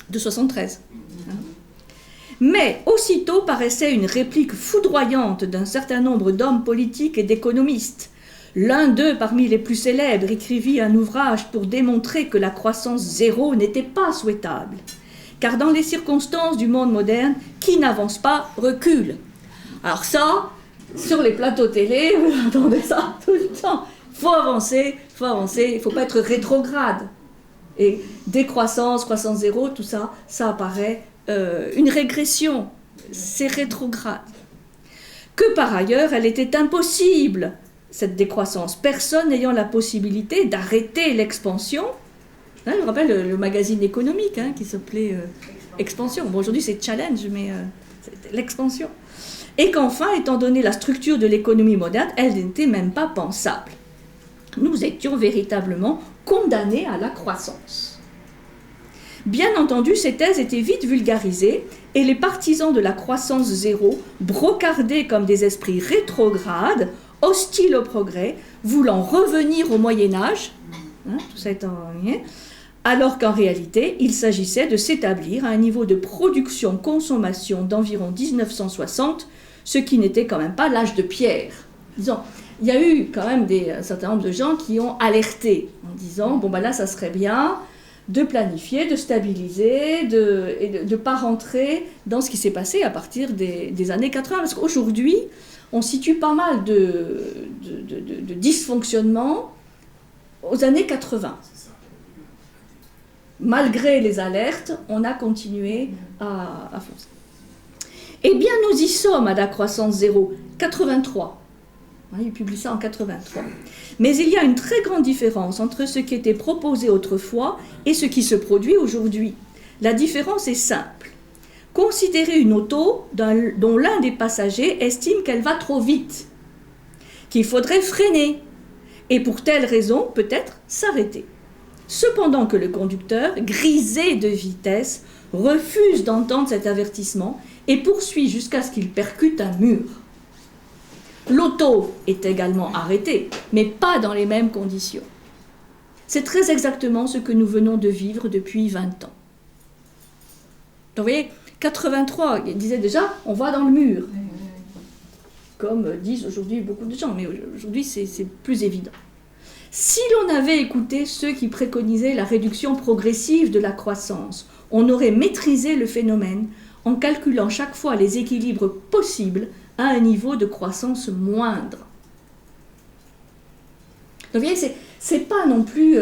de 73. Mais aussitôt paraissait une réplique foudroyante d'un certain nombre d'hommes politiques et d'économistes. L'un d'eux, parmi les plus célèbres, écrivit un ouvrage pour démontrer que la croissance zéro n'était pas souhaitable. Car dans les circonstances du monde moderne, qui n'avance pas recule. Alors ça, sur les plateaux télé, vous entendez ça tout le temps. Faut avancer, il ne faut pas être rétrograde. Et décroissance, croissance zéro, tout ça, ça apparaît une régression, c'est rétrograde. Que par ailleurs, elle était impossible, cette décroissance, personne n'ayant la possibilité d'arrêter l'expansion. Hein, je me rappelle le magazine économique hein, qui s'appelait Expansion. Bon, aujourd'hui c'est Challenge, mais c'était l'expansion. Et qu'enfin, étant donné la structure de l'économie moderne, elle n'était même pas pensable. Nous étions véritablement condamnés à la croissance. Bien entendu, ces thèses étaient vite vulgarisées et les partisans de la croissance zéro, brocardés comme des esprits rétrogrades, hostiles au progrès, voulant revenir au Moyen-Âge, hein, tout ça est en lien, alors qu'en réalité, il s'agissait de s'établir à un niveau de production-consommation d'environ 1960, ce qui n'était quand même pas l'âge de pierre. Disons, il y a eu quand même un certain nombre de gens qui ont alerté en disant, bon ben là ça serait bien de planifier, de stabiliser, et de ne pas rentrer dans ce qui s'est passé à partir des années 80. Parce qu'aujourd'hui, on situe pas mal de dysfonctionnements aux années 80. Malgré les alertes, on a continué à foncer. Eh bien, nous y sommes à la croissance zéro, 83. Il publie ça en 83. Mais il y a une très grande différence entre ce qui était proposé autrefois et ce qui se produit aujourd'hui. La différence est simple. Considérez une auto dont l'un des passagers estime qu'elle va trop vite, qu'il faudrait freiner, et pour telle raison, peut-être s'arrêter. Cependant que le conducteur, grisé de vitesse, refuse d'entendre cet avertissement et poursuit jusqu'à ce qu'il percute un mur. L'auto est également arrêtée, mais pas dans les mêmes conditions. C'est très exactement ce que nous venons de vivre depuis 20 ans. Donc vous voyez, 83, il disait déjà, on va dans le mur. Comme disent aujourd'hui beaucoup de gens, mais aujourd'hui c'est plus évident. Si l'on avait écouté ceux qui préconisaient la réduction progressive de la croissance, on aurait maîtrisé le phénomène en calculant chaque fois les équilibres possibles à un niveau de croissance moindre. Donc vous voyez, c'est pas non plus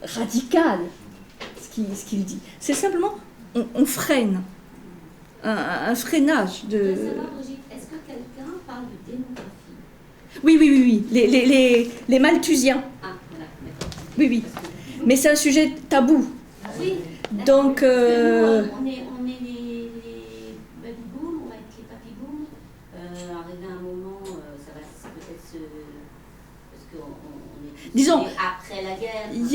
radical ce qu'il dit. C'est simplement, on freine, un freinage de... Est-ce que quelqu'un parle de démographie? Oui, les Malthusiens. Ah, voilà, d'accord. Oui. Mais c'est un sujet tabou. Oui. Donc... On est les baby boom, on va être les papy boom. Arrivé à un moment, ça va peut-être se... Parce qu'on est disons, après la guerre. Il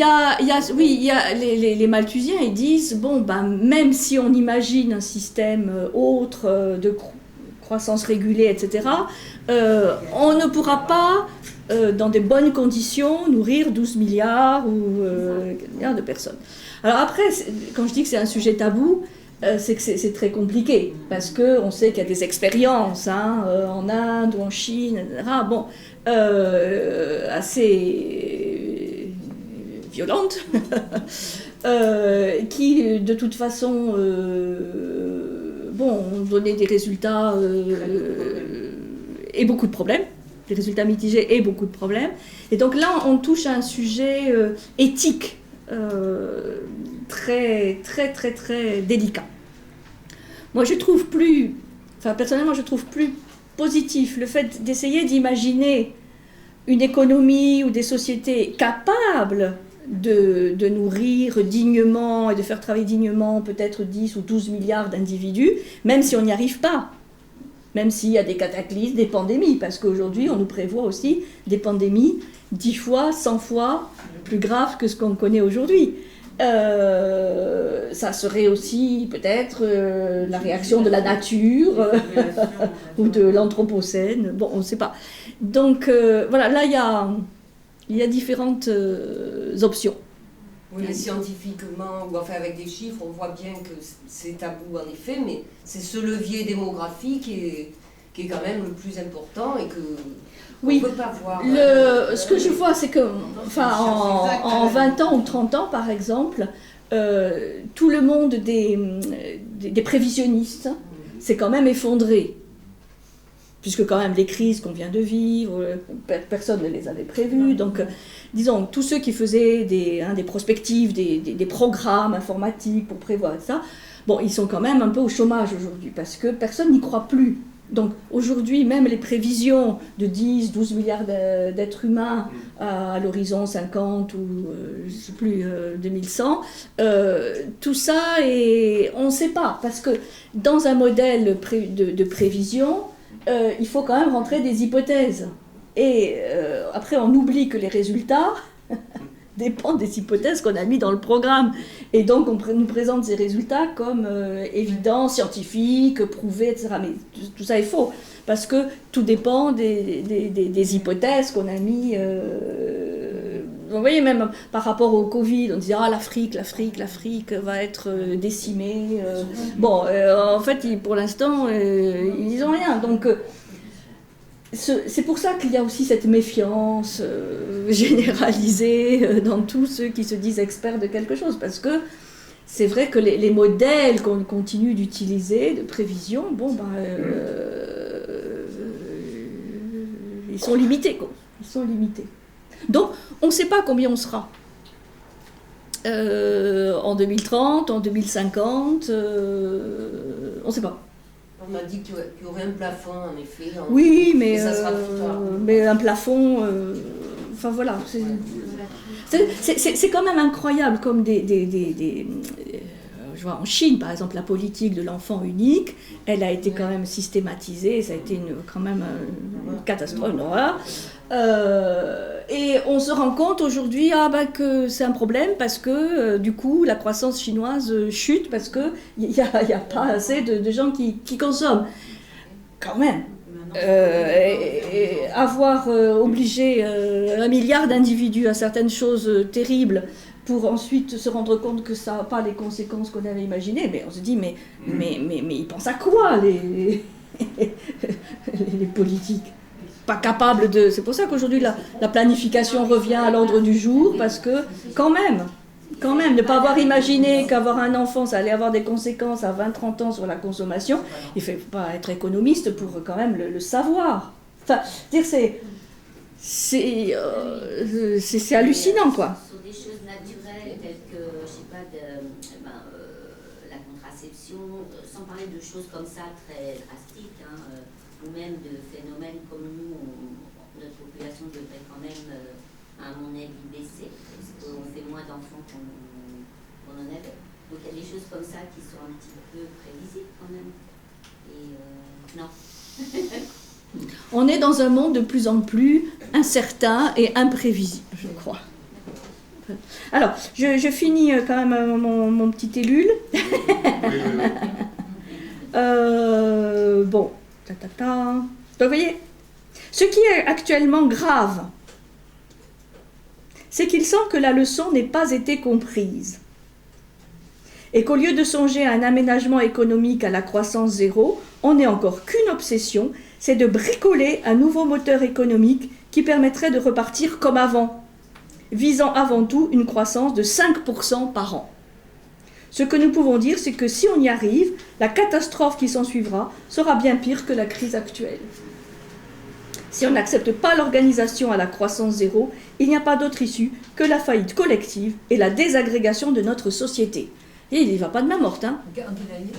y a les Malthusiens, ils disent, bon, ben, même si on imagine un système autre de croissance régulée, etc., on ne pourra pas, dans de bonnes conditions, nourrir 12 milliards ou milliards de personnes. Alors après, quand je dis que c'est un sujet tabou, c'est que c'est très compliqué, parce qu'on sait qu'il y a des expériences en Inde ou en Chine, etc., bon, assez violentes, qui de toute façon ont donné des résultats et beaucoup de problèmes, des résultats mitigés et beaucoup de problèmes. Et donc là, on touche à un sujet éthique très délicat. Moi, personnellement, je trouve plus positif le fait d'essayer d'imaginer une économie ou des sociétés capables de nourrir dignement et de faire travailler dignement peut-être 10 ou 12 milliards d'individus, même si on n'y arrive pas, même s'il y a des cataclysmes, des pandémies, parce qu'aujourd'hui, on nous prévoit aussi des pandémies 10 fois, 100 fois plus graves que ce qu'on connaît aujourd'hui. Ça serait aussi peut-être la réaction de la nature ou de l'anthropocène, bon, on ne sait pas. Donc voilà, là il y a différentes options. Oui, mais scientifiquement, ou enfin avec des chiffres, on voit bien que c'est tabou en effet, mais c'est ce levier démographique qui est quand même le plus important et que oui, on ne peut pas voir. Ce que je vois, c'est que en 20 ans ou 30 ans, par exemple, tout le monde des prévisionnistes s'est quand même effondré. Puisque quand même les crises qu'on vient de vivre, personne ne les avait prévues. Donc, disons, tous ceux qui faisaient des prospectives, des programmes informatiques pour prévoir ça, bon, ils sont quand même un peu au chômage aujourd'hui, parce que personne n'y croit plus. Donc aujourd'hui, même les prévisions de 10, 12 milliards d'êtres humains à l'horizon 50 ou, je ne sais plus, 2100, tout ça, on ne sait pas, parce que dans un modèle de prévision, il faut quand même rentrer des hypothèses. Et après, on oublie que les résultats dépendent des hypothèses qu'on a mis dans le programme. Et donc, on nous présente ces résultats comme évidents, scientifiques, prouvés, etc. Mais tout ça est faux, parce que tout dépend des hypothèses qu'on a mis vous voyez, même par rapport au Covid, on disait l'Afrique va être décimée. En fait, pour l'instant, ils n'ont rien. Donc, c'est pour ça qu'il y a aussi cette méfiance généralisée dans tous ceux qui se disent experts de quelque chose, parce que c'est vrai que les modèles qu'on continue d'utiliser, de prévision, ils sont limités, quoi. Ils sont limités. Donc, on ne sait pas combien on sera. En 2030, en 2050, on ne sait pas. On m'a dit qu'il y aurait un plafond, en effet. Oui, mais, ça sera plus tard. Mais un plafond... Enfin voilà, c'est quand même incroyable comme je vois en Chine par exemple la politique de l'enfant unique, elle a été quand même systématisée, ça a été quand même une catastrophe, une horreur. Et on se rend compte aujourd'hui que c'est un problème parce que du coup la croissance chinoise chute parce qu'il n'y a pas assez de gens qui consomment. Quand même. Avoir obligé 1 milliard d'individus à certaines choses terribles pour ensuite se rendre compte que ça n'a pas les conséquences qu'on avait imaginées, mais on se dit mais ils pensent à quoi les politiques, pas capables de... C'est pour ça qu'aujourd'hui la planification revient à l'ordre du jour, parce que quand même, ne pas avoir imaginé qu'avoir un enfant, ça allait avoir des conséquences à 20-30 ans sur la consommation, il ne faut pas être économiste pour quand même le savoir. Enfin, c'est hallucinant, quoi. Sur des choses naturelles telles que, je sais pas, la contraception, sans parler de choses comme ça très drastiques, ou même de phénomènes comme nous, notre population devrait quand même, à mon avis, baisser, parce qu'on fait moins d'enfants qu'on en avait. Donc il y a des choses comme ça qui sont un petit peu prévisibles quand même. Et non. On est dans un monde de plus en plus incertain et imprévisible, je crois. Alors, je finis quand même mon petit élule. Donc, vous voyez, ce qui est actuellement grave, c'est qu'il semble que la leçon n'ait pas été comprise. Et qu'au lieu de songer à un aménagement économique à la croissance zéro, on n'est encore qu'une obsession, c'est de bricoler un nouveau moteur économique qui permettrait de repartir comme avant, visant avant tout une croissance de 5% par an. Ce que nous pouvons dire, c'est que si on y arrive, la catastrophe qui s'ensuivra sera bien pire que la crise actuelle. Si on n'accepte pas l'organisation à la croissance zéro, il n'y a pas d'autre issue que la faillite collective et la désagrégation de notre société. Et il n'y va pas de main morte, hein.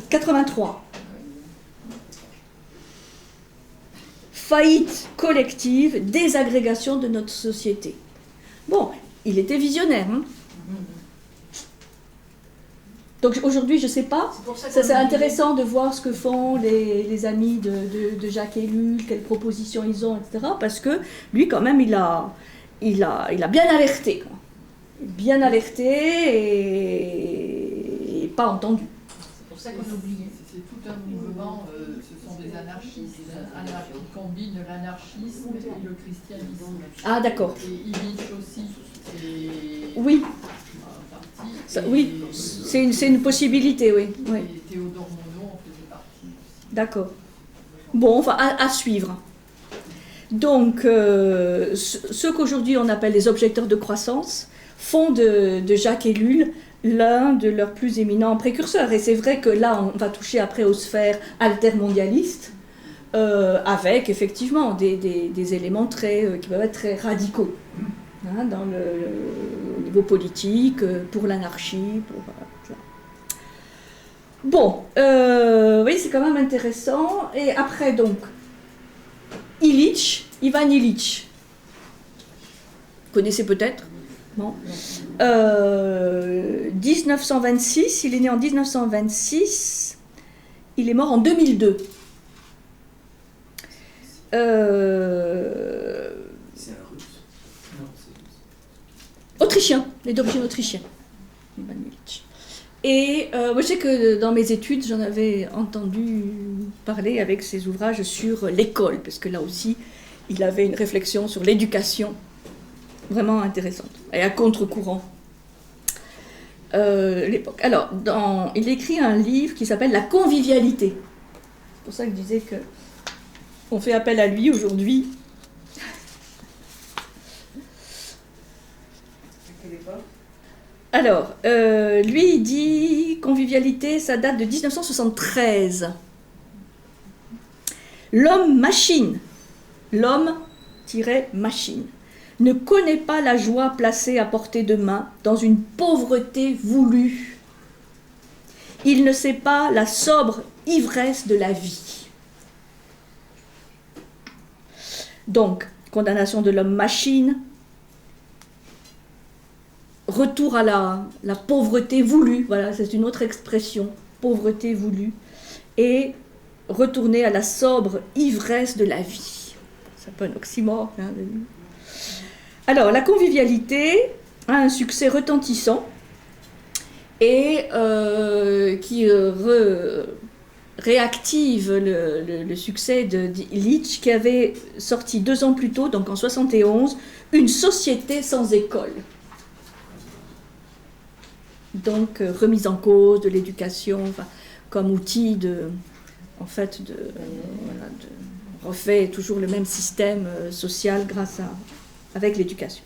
83. Faillite collective, désagrégation de notre société. Bon, il était visionnaire, hein. Donc aujourd'hui, je ne sais pas, c'est intéressant de voir ce que font les amis de Jacques Ellul, quelles propositions ils ont, etc. Parce que lui, quand même, il a bien alerté. Quoi. Bien alerté et pas entendu. C'est pour ça qu'on oubliait. C'est tout un mouvement, ce sont des anarchistes qui combinent l'anarchisme et le christianisme. Ah d'accord. Et Illich aussi. Oui. Oui, c'est une possibilité, oui. Oui. Et Théodore Monod en faisait partie aussi. D'accord. Bon, enfin, à suivre. Donc, ceux qu'aujourd'hui on appelle les objecteurs de croissance font de Jacques Ellul l'un de leurs plus éminents précurseurs. Et c'est vrai que là, on va toucher après aux sphères altermondialistes, avec effectivement des éléments qui peuvent être très radicaux. Dans au niveau politique, pour l'anarchie, Bon, oui, c'est quand même intéressant. Et après, donc, Ivan Illich. Vous connaissez peut-être? Bon. 1926, il est né en 1926, il est mort en 2002. Autrichien, il est d'origine autrichienne. Et moi je sais que dans mes études, j'en avais entendu parler avec ses ouvrages sur l'école, parce que là aussi, il avait une réflexion sur l'éducation vraiment intéressante, et à contre-courant. L'époque. Alors, il écrit un livre qui s'appelle La convivialité. C'est pour ça que je disais que on fait appel à lui aujourd'hui. Alors, lui, il dit convivialité, ça date de 1973. L'homme-machine, l'homme-machine, ne connaît pas la joie placée à portée de main dans une pauvreté voulue. Il ne sait pas la sobre ivresse de la vie. Donc, condamnation de l'homme-machine, retour à la pauvreté voulue, voilà, c'est une autre expression, pauvreté voulue, et retourner à la sobre ivresse de la vie. C'est un peu un oxymore, hein. Alors, la convivialité a un succès retentissant et qui réactive le succès de Illich, qui avait sorti 2 ans plus tôt, donc en 1971, Une société sans école. Donc, remise en cause de l'éducation, enfin, comme outil refait toujours le même système social avec l'éducation.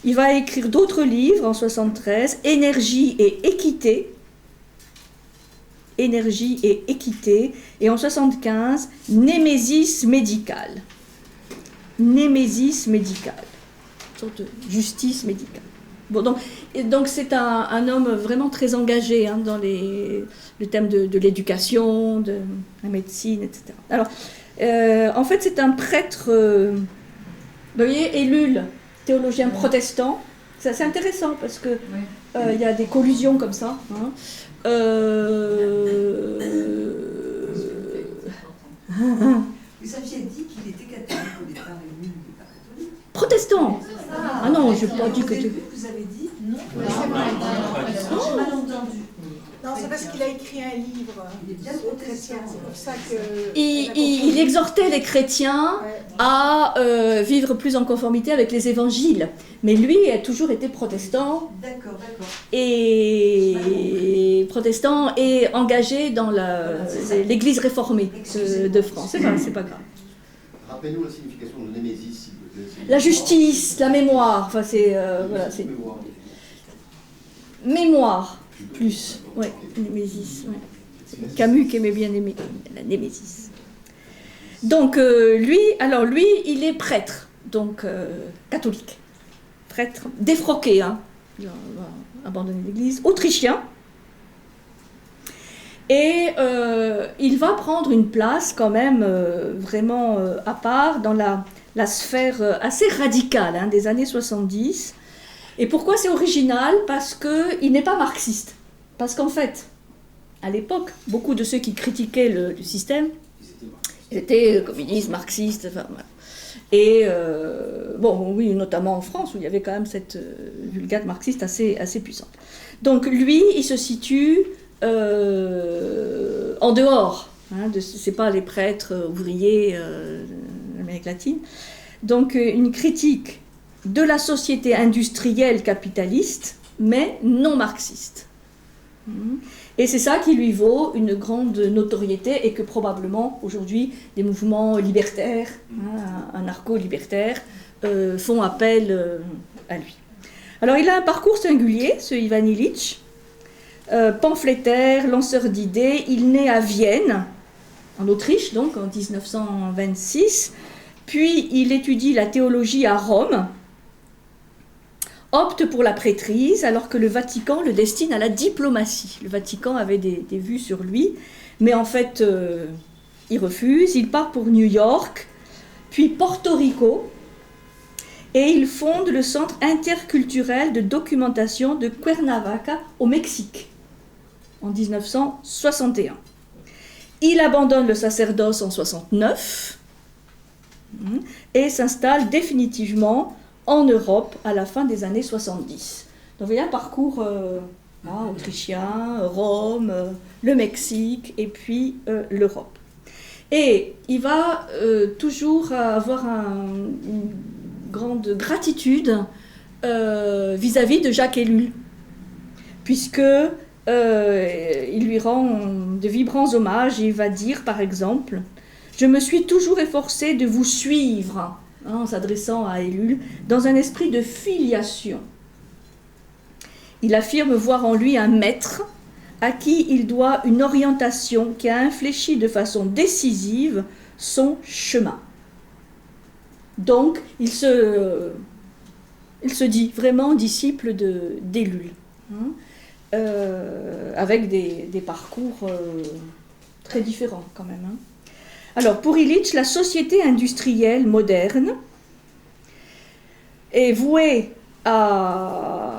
Il va écrire d'autres livres en 1973, Énergie et équité, et en 1975, Némésis médicale. Némésis médicale, une sorte de justice médicale. Bon, donc c'est un homme vraiment très engagé dans le thème de l'éducation, de la médecine, etc. Alors, en fait, c'est un prêtre, vous voyez, Ellul, théologien protestant. C'est assez intéressant parce que il y a des collusions comme ça. Vous aviez dit qu'il était catholique au départ, Ellul n'est pas catholique. Protestant. Ah non, je n'ai pas dit que tu... Vous avez dit Non, j'ai mal entendu. Non, c'est parce qu'il a écrit un livre aux chrétiens, c'est pour ça que... Il exhortait les chrétiens à vivre plus en conformité avec les évangiles. Mais lui a toujours été protestant. D'accord. Et protestant et engagé dans l'église réformée de France. C'est pas grave. Rappelez-nous la signification de Némésis, s'il vous plaît. La justice, la mémoire, enfin c'est... c'est... Mémoire, plus, ouais, Némésis, ouais. Camus qui aimait bien aimer la Némésis. Donc lui, il est prêtre, donc catholique, prêtre défroqué, il va abandonner l'église, autrichien, et il va prendre une place quand même vraiment à part dans la sphère assez radicale des années 70. Et pourquoi c'est original? Parce qu'il n'est pas marxiste. Parce qu'en fait, à l'époque, beaucoup de ceux qui critiquaient le système étaient communistes, marxistes, enfin, voilà. Et oui, notamment en France, où il y avait quand même cette vulgate marxiste assez puissante. Donc lui, il se situe en dehors, c'est pas les prêtres ouvriers d'Amérique latine. Donc une critique de la société industrielle capitaliste, mais non marxiste. Et c'est ça qui lui vaut une grande notoriété et que probablement aujourd'hui des mouvements libertaires, anarcho-libertaires, font appel à lui. Alors il a un parcours singulier, ce Ivan Illich, pamphlétaire, lanceur d'idées. Il naît à Vienne, en Autriche, donc en 1926, puis il étudie la théologie à Rome, opte pour la prêtrise alors que le Vatican le destine à la diplomatie. Le Vatican avait des vues sur lui, mais en fait, il refuse. Il part pour New York, puis Porto Rico, et il fonde le Centre interculturel de documentation de Cuernavaca au Mexique, en 1961. Il abandonne le sacerdoce en 1969 et s'installe définitivement en Europe à la fin des années 70. Donc il y a un parcours autrichien, Rome, le Mexique et puis l'Europe. Et il va toujours avoir une grande gratitude vis-à-vis de Jacques Ellul, puisque il lui rend de vibrants hommages et il va dire par exemple « Je me suis toujours efforcé de vous suivre », en s'adressant à Ellul, dans un esprit de filiation. Il affirme voir en lui un maître à qui il doit une orientation qui a infléchi de façon décisive son chemin. Donc, il se dit vraiment disciple d'Ellul, avec des parcours très différents quand même. Alors, pour Illich, la société industrielle moderne est vouée à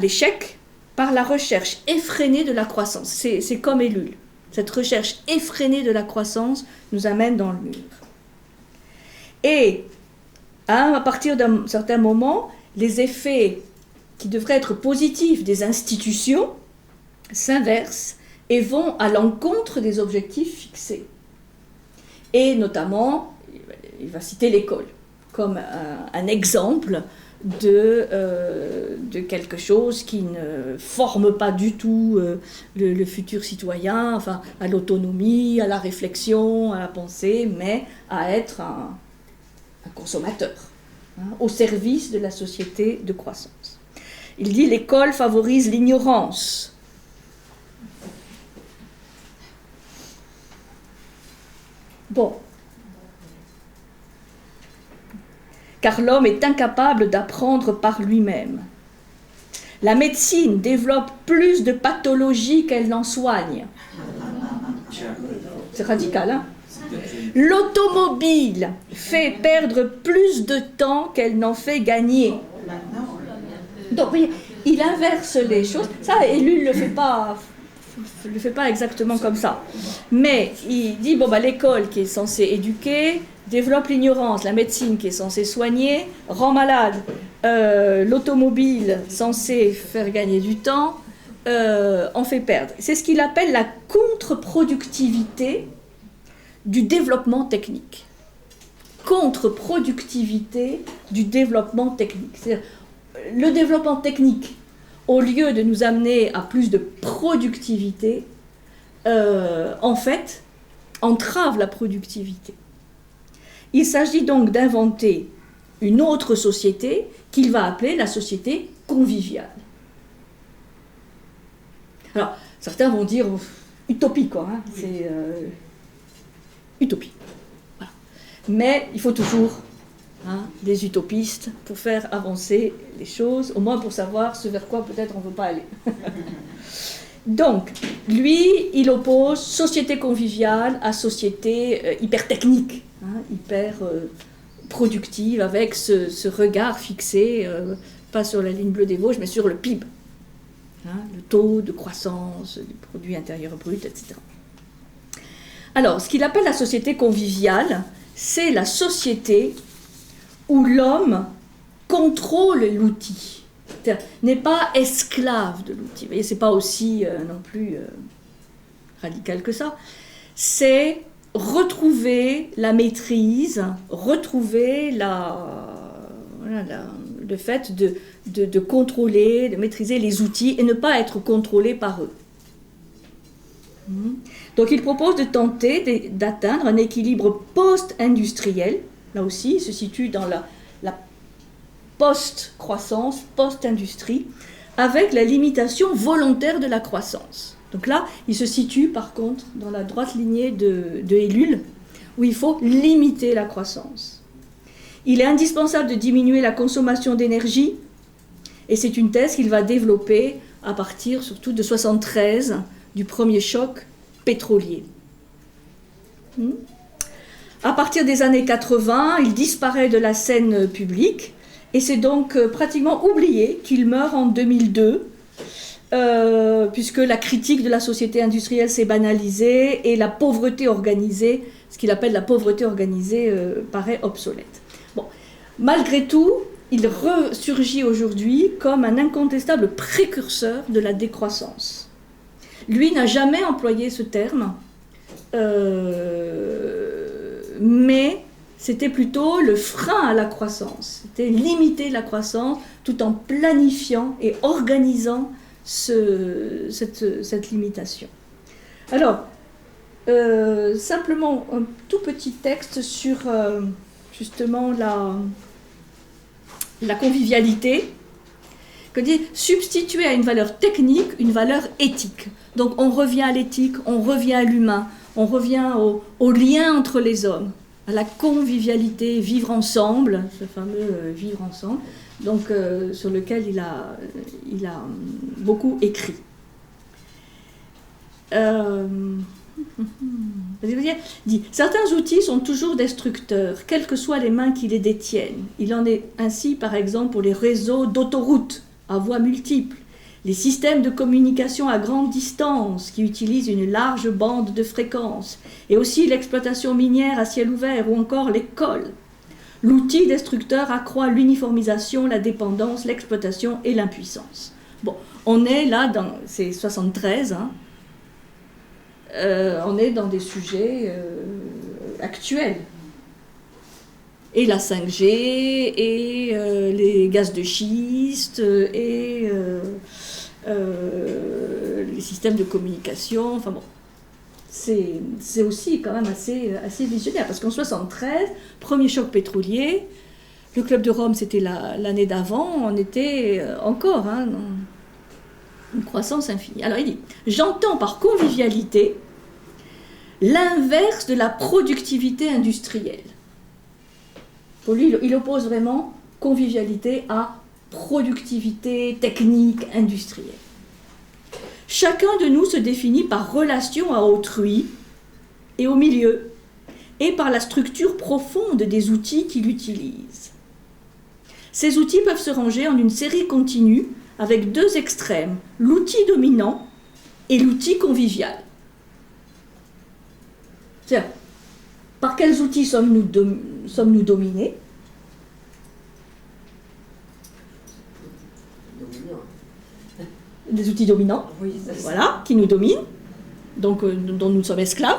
l'échec par la recherche effrénée de la croissance. C'est comme Ellul. Cette recherche effrénée de la croissance nous amène dans le mur. Et à partir d'un certain moment, les effets qui devraient être positifs des institutions s'inversent et vont à l'encontre des objectifs fixés. Et notamment, il va citer l'école comme un exemple de quelque chose qui ne forme pas du tout le futur citoyen, enfin, à l'autonomie, à la réflexion, à la pensée, mais à être un consommateur, au service de la société de croissance. Il dit « l'école favorise l'ignorance ». Bon. Car l'homme est incapable d'apprendre par lui-même. La médecine développe plus de pathologies qu'elle n'en soigne. C'est radical, hein? L'automobile fait perdre plus de temps qu'elle n'en fait gagner. Donc, il inverse les choses. Ça, Ellul ne le fait pas exactement comme ça. Mais il dit, bon, l'école qui est censée éduquer développe l'ignorance, la médecine qui est censée soigner rend malade, l'automobile censée faire gagner du temps en fait perdre. C'est ce qu'il appelle la contre-productivité du développement technique. Contre-productivité du développement technique. C'est-à-dire, le développement technique, au lieu de nous amener à plus de productivité, en fait, entrave la productivité. Il s'agit donc d'inventer une autre société qu'il va appeler la société conviviale. Alors, certains vont dire utopie, quoi. C'est utopie. Voilà. Mais il faut toujours des utopistes pour faire avancer les choses, au moins pour savoir ce vers quoi peut-être on ne veut pas aller. Donc, lui, il oppose société conviviale à société hyper technique, hyper productive, avec ce regard fixé, pas sur la ligne bleue des Vosges, mais sur le PIB, le taux de croissance du produit intérieur brut, etc. Alors, ce qu'il appelle la société conviviale, c'est la société où l'homme contrôle l'outil, n'est pas esclave de l'outil. Vous voyez, c'est pas aussi non plus radical que ça. C'est retrouver la maîtrise, retrouver le fait de contrôler, de maîtriser les outils et ne pas être contrôlé par eux. Donc il propose de tenter d'atteindre un équilibre post-industriel. Là aussi, il se situe dans la post-croissance, post-industrie, avec la limitation volontaire de la croissance. Donc là, il se situe par contre dans la droite lignée de Ellul, où il faut limiter la croissance. Il est indispensable de diminuer la consommation d'énergie, et c'est une thèse qu'il va développer à partir surtout de 1973, du premier choc pétrolier. À partir des années 80, il disparaît de la scène publique, et c'est donc pratiquement oublié qu'il meurt en 2002, puisque la critique de la société industrielle s'est banalisée et la pauvreté organisée, ce qu'il appelle la pauvreté organisée, paraît obsolète. Bon. Malgré tout, il ressurgit aujourd'hui comme un incontestable précurseur de la décroissance. Lui n'a jamais employé ce terme, mais c'était plutôt le frein à la croissance. C'était limiter la croissance tout en planifiant et organisant cette limitation. Alors, simplement un tout petit texte sur justement la convivialité, que dit substituer à une valeur technique une valeur éthique. Donc on revient à l'éthique, on revient à l'humain, on revient au lien entre les hommes, à la convivialité, vivre ensemble, ce fameux vivre ensemble, donc sur lequel il a beaucoup écrit. Il dit, certains outils sont toujours destructeurs, quelles que soient les mains qui les détiennent. Il en est ainsi, par exemple, pour les réseaux d'autoroutes à voies multiples, les systèmes de communication à grande distance qui utilisent une large bande de fréquences, et aussi l'exploitation minière à ciel ouvert ou encore l'école. L'outil destructeur accroît l'uniformisation, la dépendance, l'exploitation et l'impuissance. Bon, on est là dans, c'est 73, hein, on est dans des sujets actuels. Et la 5G, et les gaz de schiste, et les systèmes de communication, enfin bon. C'est aussi quand même assez visionnaire, parce qu'en 73, premier choc pétrolier, le Club de Rome c'était l'année d'avant, on était encore dans une croissance infinie. Alors il dit, j'entends par convivialité l'inverse de la productivité industrielle. Pour lui, il oppose vraiment convivialité à productivité technique industrielle. Chacun de nous se définit par relation à autrui et au milieu, et par la structure profonde des outils qu'il utilise. Ces outils peuvent se ranger en une série continue avec deux extrêmes, l'outil dominant et l'outil convivial. C'est-à-dire, par quels outils sommes-nous dominés ? Des outils dominants, Oui, voilà, qui nous dominent, donc dont nous sommes esclaves.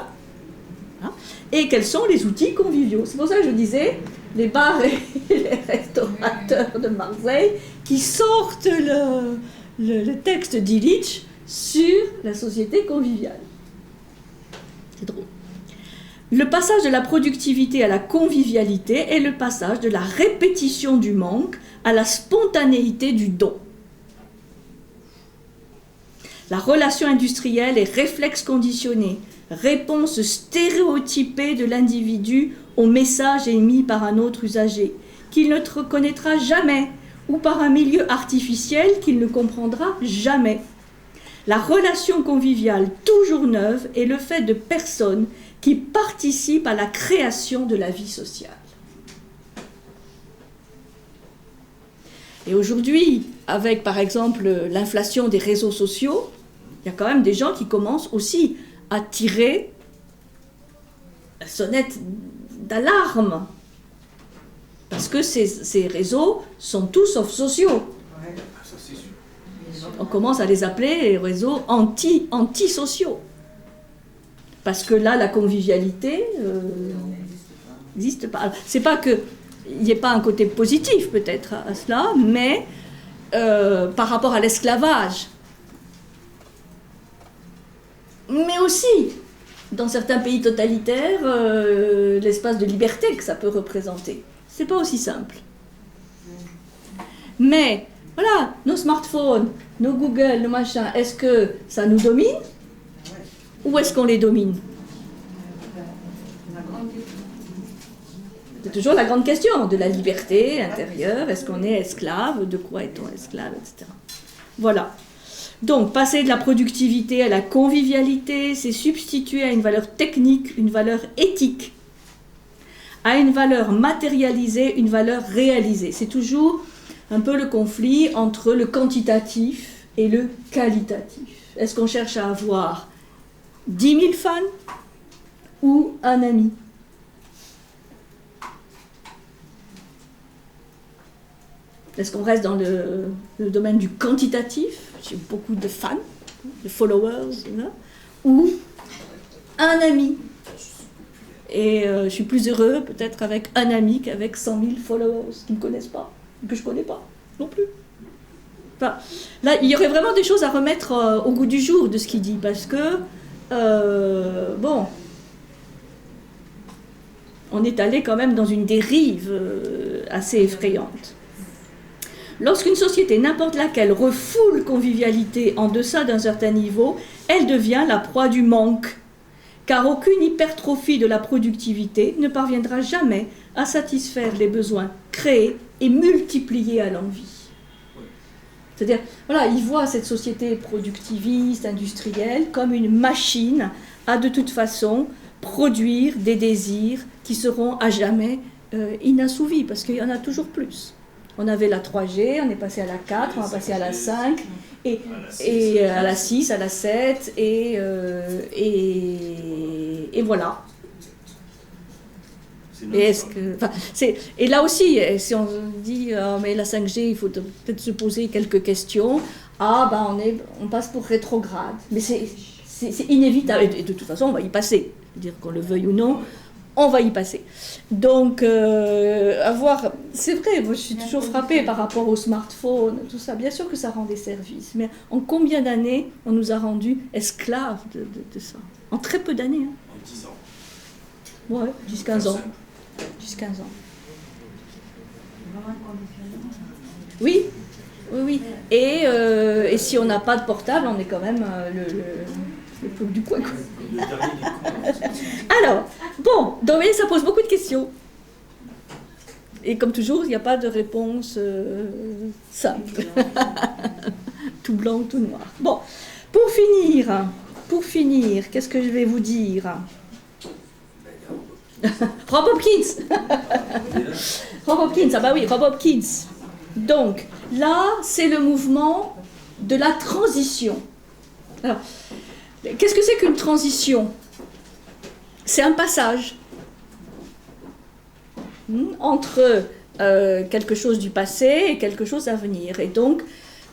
Voilà. Et quels sont les outils conviviaux ? C'est pour ça que je disais, les bars et les restaurateurs de Marseille qui sortent le texte d'Illich sur la société conviviale. C'est drôle. Le passage de la productivité à la convivialité est le passage de la répétition du manque à la spontanéité du don. La relation industrielle est réflexe conditionné, réponse stéréotypée de l'individu au message émis par un autre usager, qu'il ne reconnaîtra jamais, ou par un milieu artificiel qu'il ne comprendra jamais. La relation conviviale toujours neuve est le fait de personnes qui participent à la création de la vie sociale. Et aujourd'hui, avec par exemple l'inflation des réseaux sociaux, il y a quand même des gens qui commencent aussi à tirer la sonnette d'alarme. Parce que ces réseaux sont tous sauf sociaux. Ouais, ça c'est sûr. On commence à les appeler les réseaux antisociaux. Parce que là, la convivialité n'existe pas. C'est pas qu'il n'y ait pas un côté positif peut-être à cela, mais par rapport à l'esclavage, mais aussi dans certains pays totalitaires, l'espace de liberté que ça peut représenter. C'est pas aussi simple. Mais voilà, nos smartphones, nos Google, nos machins, est-ce que ça nous domine ? Ou est-ce qu'on les domine ? C'est toujours la grande question de la liberté intérieure. Est-ce qu'on est esclave ? De quoi est-on esclave, etc. Voilà. Donc, passer de la productivité à la convivialité, c'est substituer à une valeur technique une valeur éthique, à une valeur matérialisée une valeur réalisée. C'est toujours un peu le conflit entre le quantitatif et le qualitatif. Est-ce qu'on cherche à avoir 10 000 fans ou un ami ? Est-ce qu'on reste dans le domaine du quantitatif, j'ai beaucoup de fans, de followers, ou un ami ? Et je suis plus heureux peut-être avec un ami qu'avec 100 000 followers qui ne me connaissent pas, que je ne connais pas non plus. Enfin, là, il y aurait vraiment des choses à remettre au goût du jour de ce qu'il dit, parce que, bon, on est allé quand même dans une dérive assez effrayante. Lorsqu'une société, n'importe laquelle, refoule convivialité en deçà d'un certain niveau, elle devient la proie du manque, car aucune hypertrophie de la productivité ne parviendra jamais à satisfaire les besoins créés et multipliés à l'envi. C'est-à-dire, voilà, il voit cette société productiviste, industrielle, comme une machine à de toute façon produire des désirs qui seront à jamais inassouvis, parce qu'il y en a toujours plus. On avait la 3G, on est passé à la 4, on va passer à la 5, et à la 6, à la 7, et voilà. Et là aussi, si on dit mais la 5G, il faut peut-être se poser quelques questions. On passe pour rétrograde, mais c'est inévitable, et de toute façon on va y passer, dire qu'on le veuille ou non, on va y passer. Donc c'est vrai, moi je suis toujours frappée par rapport au smartphone, tout ça, bien sûr que ça rend des services, mais en combien d'années on nous a rendus esclaves de ça? En très peu d'années. En 10 ans. Ouais, 10-15 ans. 10-15 ans. Oui, oui, oui. Et si on n'a pas de portable, on est quand même le pauvre du coin. Alors, bon, donc vous voyez, ça pose beaucoup de questions. Et comme toujours, il n'y a pas de réponse simple. Tout blanc, tout noir. Bon, pour finir, qu'est-ce que je vais vous dire? Rob Hopkins. Rob Hopkins, ah bah oui, Rob Hopkins. Donc, là, c'est le mouvement de la transition. Alors, qu'est-ce que c'est qu'une transition? C'est un passage entre quelque chose du passé et quelque chose à venir. Et donc,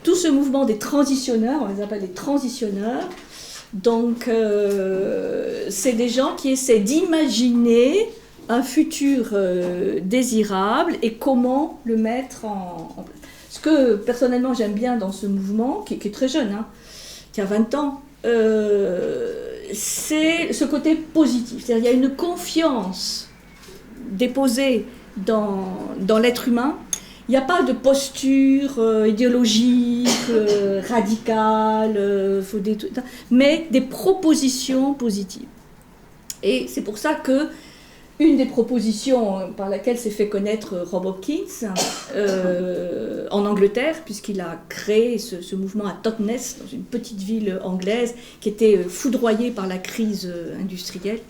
tout ce mouvement des transitionneurs, on les appelle les transitionneurs, donc c'est des gens qui essaient d'imaginer un futur désirable et comment le mettre en place. Ce que personnellement j'aime bien dans ce mouvement, qui est très jeune, qui a 20 ans, c'est ce côté positif. C'est-à-dire qu'il y a une confiance déposée dans l'être humain. Il n'y a pas de posture idéologique, radicale, mais des propositions positives. Et c'est pour ça que une des propositions par laquelle s'est fait connaître Rob Hopkins en Angleterre, puisqu'il a créé ce mouvement à Totnes, dans une petite ville anglaise qui était foudroyée par la crise industrielle,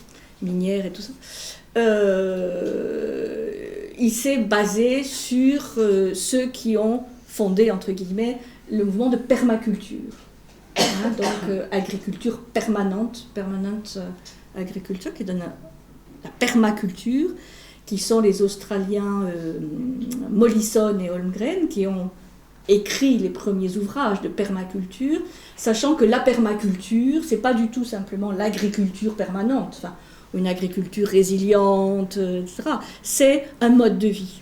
minière et tout ça, il s'est basé sur ceux qui ont fondé, entre guillemets, le mouvement de permaculture. Donc agriculture permanente agriculture, qui donne la permaculture, qui sont les Australiens Mollison et Holmgren, qui ont écrit les premiers ouvrages de permaculture, sachant que la permaculture, c'est pas du tout simplement l'agriculture permanente, enfin, une agriculture résiliente, etc. C'est un mode de vie.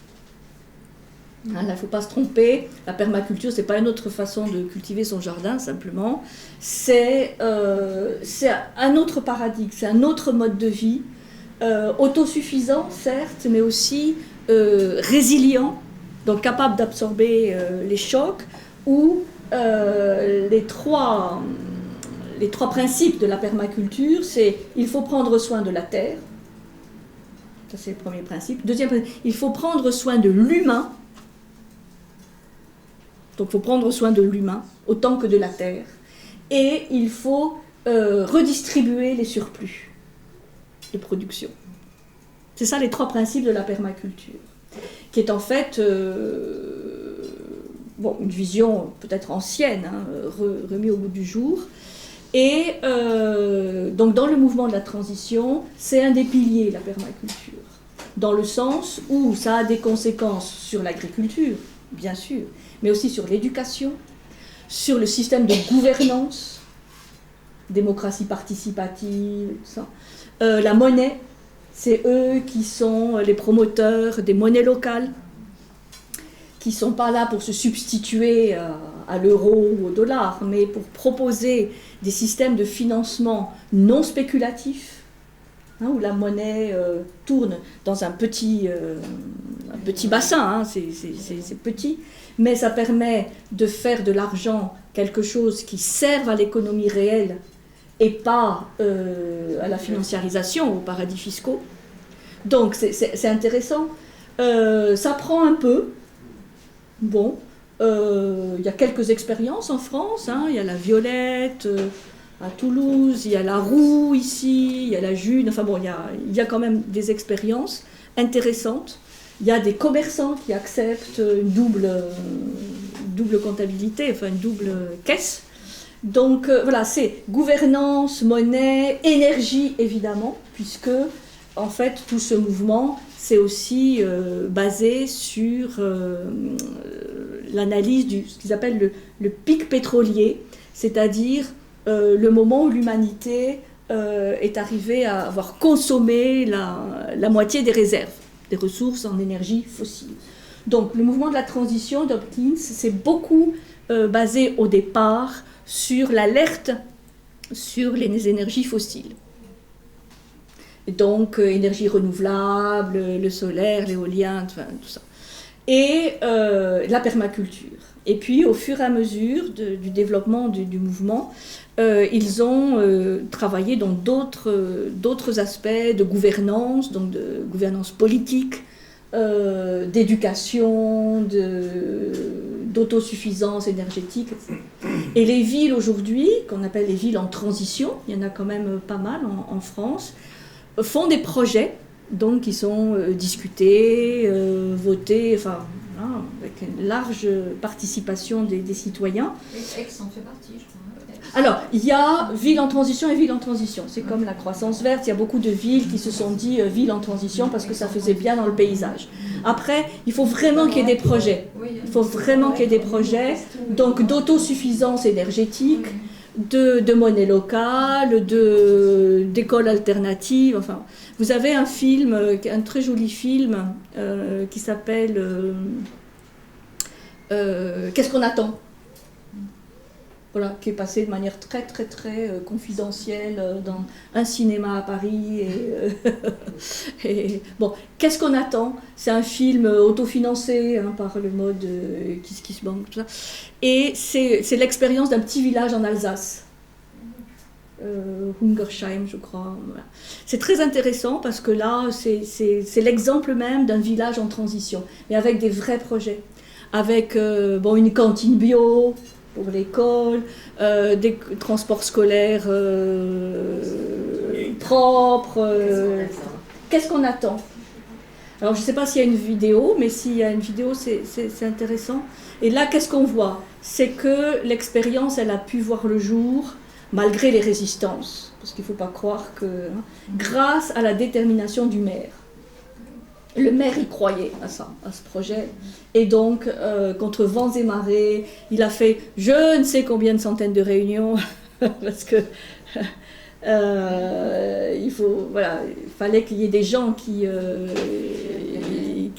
Là, il ne faut pas se tromper, la permaculture, ce n'est pas une autre façon de cultiver son jardin, simplement. C'est un autre paradigme, c'est un autre mode de vie, autosuffisant, certes, mais aussi résilient, donc capable d'absorber les chocs, où les trois principes de la permaculture, c'est il faut prendre soin de la terre, ça c'est le premier principe. Deuxième principe, il faut prendre soin de l'humain, donc il faut prendre soin de l'humain autant que de la terre, et il faut redistribuer les surplus de production. C'est ça les trois principes de la permaculture, qui est en fait une vision peut-être ancienne, remise au bout du jour. Et donc dans le mouvement de la transition, c'est un des piliers, la permaculture, dans le sens où ça a des conséquences sur l'agriculture, bien sûr, mais aussi sur l'éducation, sur le système de gouvernance, démocratie participative, tout ça. La monnaie, C'est eux qui sont les promoteurs des monnaies locales, qui ne sont pas là pour se substituer à l'euro ou au dollar, mais pour proposer des systèmes de financement non spéculatifs, hein, où la monnaie tourne dans un petit bassin, hein, c'est petit, mais ça permet de faire de l'argent quelque chose qui serve à l'économie réelle et pas à la financiarisation, aux paradis fiscaux. Donc c'est intéressant. Ça prend un peu. Bon, il y a quelques expériences en France, hein. Il y a la Violette à Toulouse, il y a la Roue ici, il y a la June, enfin bon, il y a quand même des expériences intéressantes. Il y a des commerçants qui acceptent une double comptabilité, enfin une double caisse. Donc voilà, c'est gouvernance, monnaie, énergie évidemment, puisque en fait tout ce mouvement c'est aussi basé sur l'analyse de ce qu'ils appellent le pic pétrolier, c'est-à-dire le moment où l'humanité est arrivée à avoir consommé la moitié des réserves, des ressources en énergie fossile. Donc le mouvement de la transition d'Hopkins, c'est beaucoup basé au départ sur l'alerte sur les énergies fossiles. Donc, énergie renouvelable, le solaire, l'éolien, enfin, tout ça. Et la permaculture. Et puis, au fur et à mesure du développement du mouvement, ils ont travaillé dans d'autres aspects de gouvernance, donc de gouvernance politique, d'éducation, d'autosuffisance énergétique, etc. Et les villes aujourd'hui, qu'on appelle les villes en transition, il y en a quand même pas mal en France, font des projets donc, qui sont discutés, votés, enfin, hein, avec une large participation des citoyens. Aix en fait partie, je crois. Alors, il y a ville en transition et ville en transition. C'est comme la croissance verte, il y a beaucoup de villes qui se sont dit ville en transition parce que ça faisait bien dans le paysage. Après, il faut vraiment qu'il y ait des projets. Il faut vraiment qu'il y ait des projets, donc d'autosuffisance énergétique, de monnaie locale, d'écoles alternatives. Enfin, vous avez un film, un très joli film qui s'appelle Qu'est-ce qu'on attend ? Voilà, qui est passé de manière très très très confidentielle dans un cinéma à Paris. Et bon, qu'est-ce qu'on attend ? C'est un film autofinancé hein, par le mode KissKissBank, tout ça. Et c'est l'expérience d'un petit village en Alsace. Hungersheim, je crois. Voilà. C'est très intéressant parce que là, c'est l'exemple même d'un village en transition, mais avec des vrais projets. Avec une cantine bio pour l'école, des transports scolaires propres. Qu'est-ce qu'on attend ? Alors, je ne sais pas s'il y a une vidéo, mais s'il y a une vidéo, c'est intéressant. Et là, qu'est-ce qu'on voit ? C'est que l'expérience, elle a pu voir le jour malgré les résistances. Parce qu'il ne faut pas croire que... Hein, grâce à la détermination du maire. Le maire y croyait à ça, à ce projet. Et donc, contre vents et marées, il a fait je ne sais combien de centaines de réunions, parce que il fallait qu'il y ait des gens qui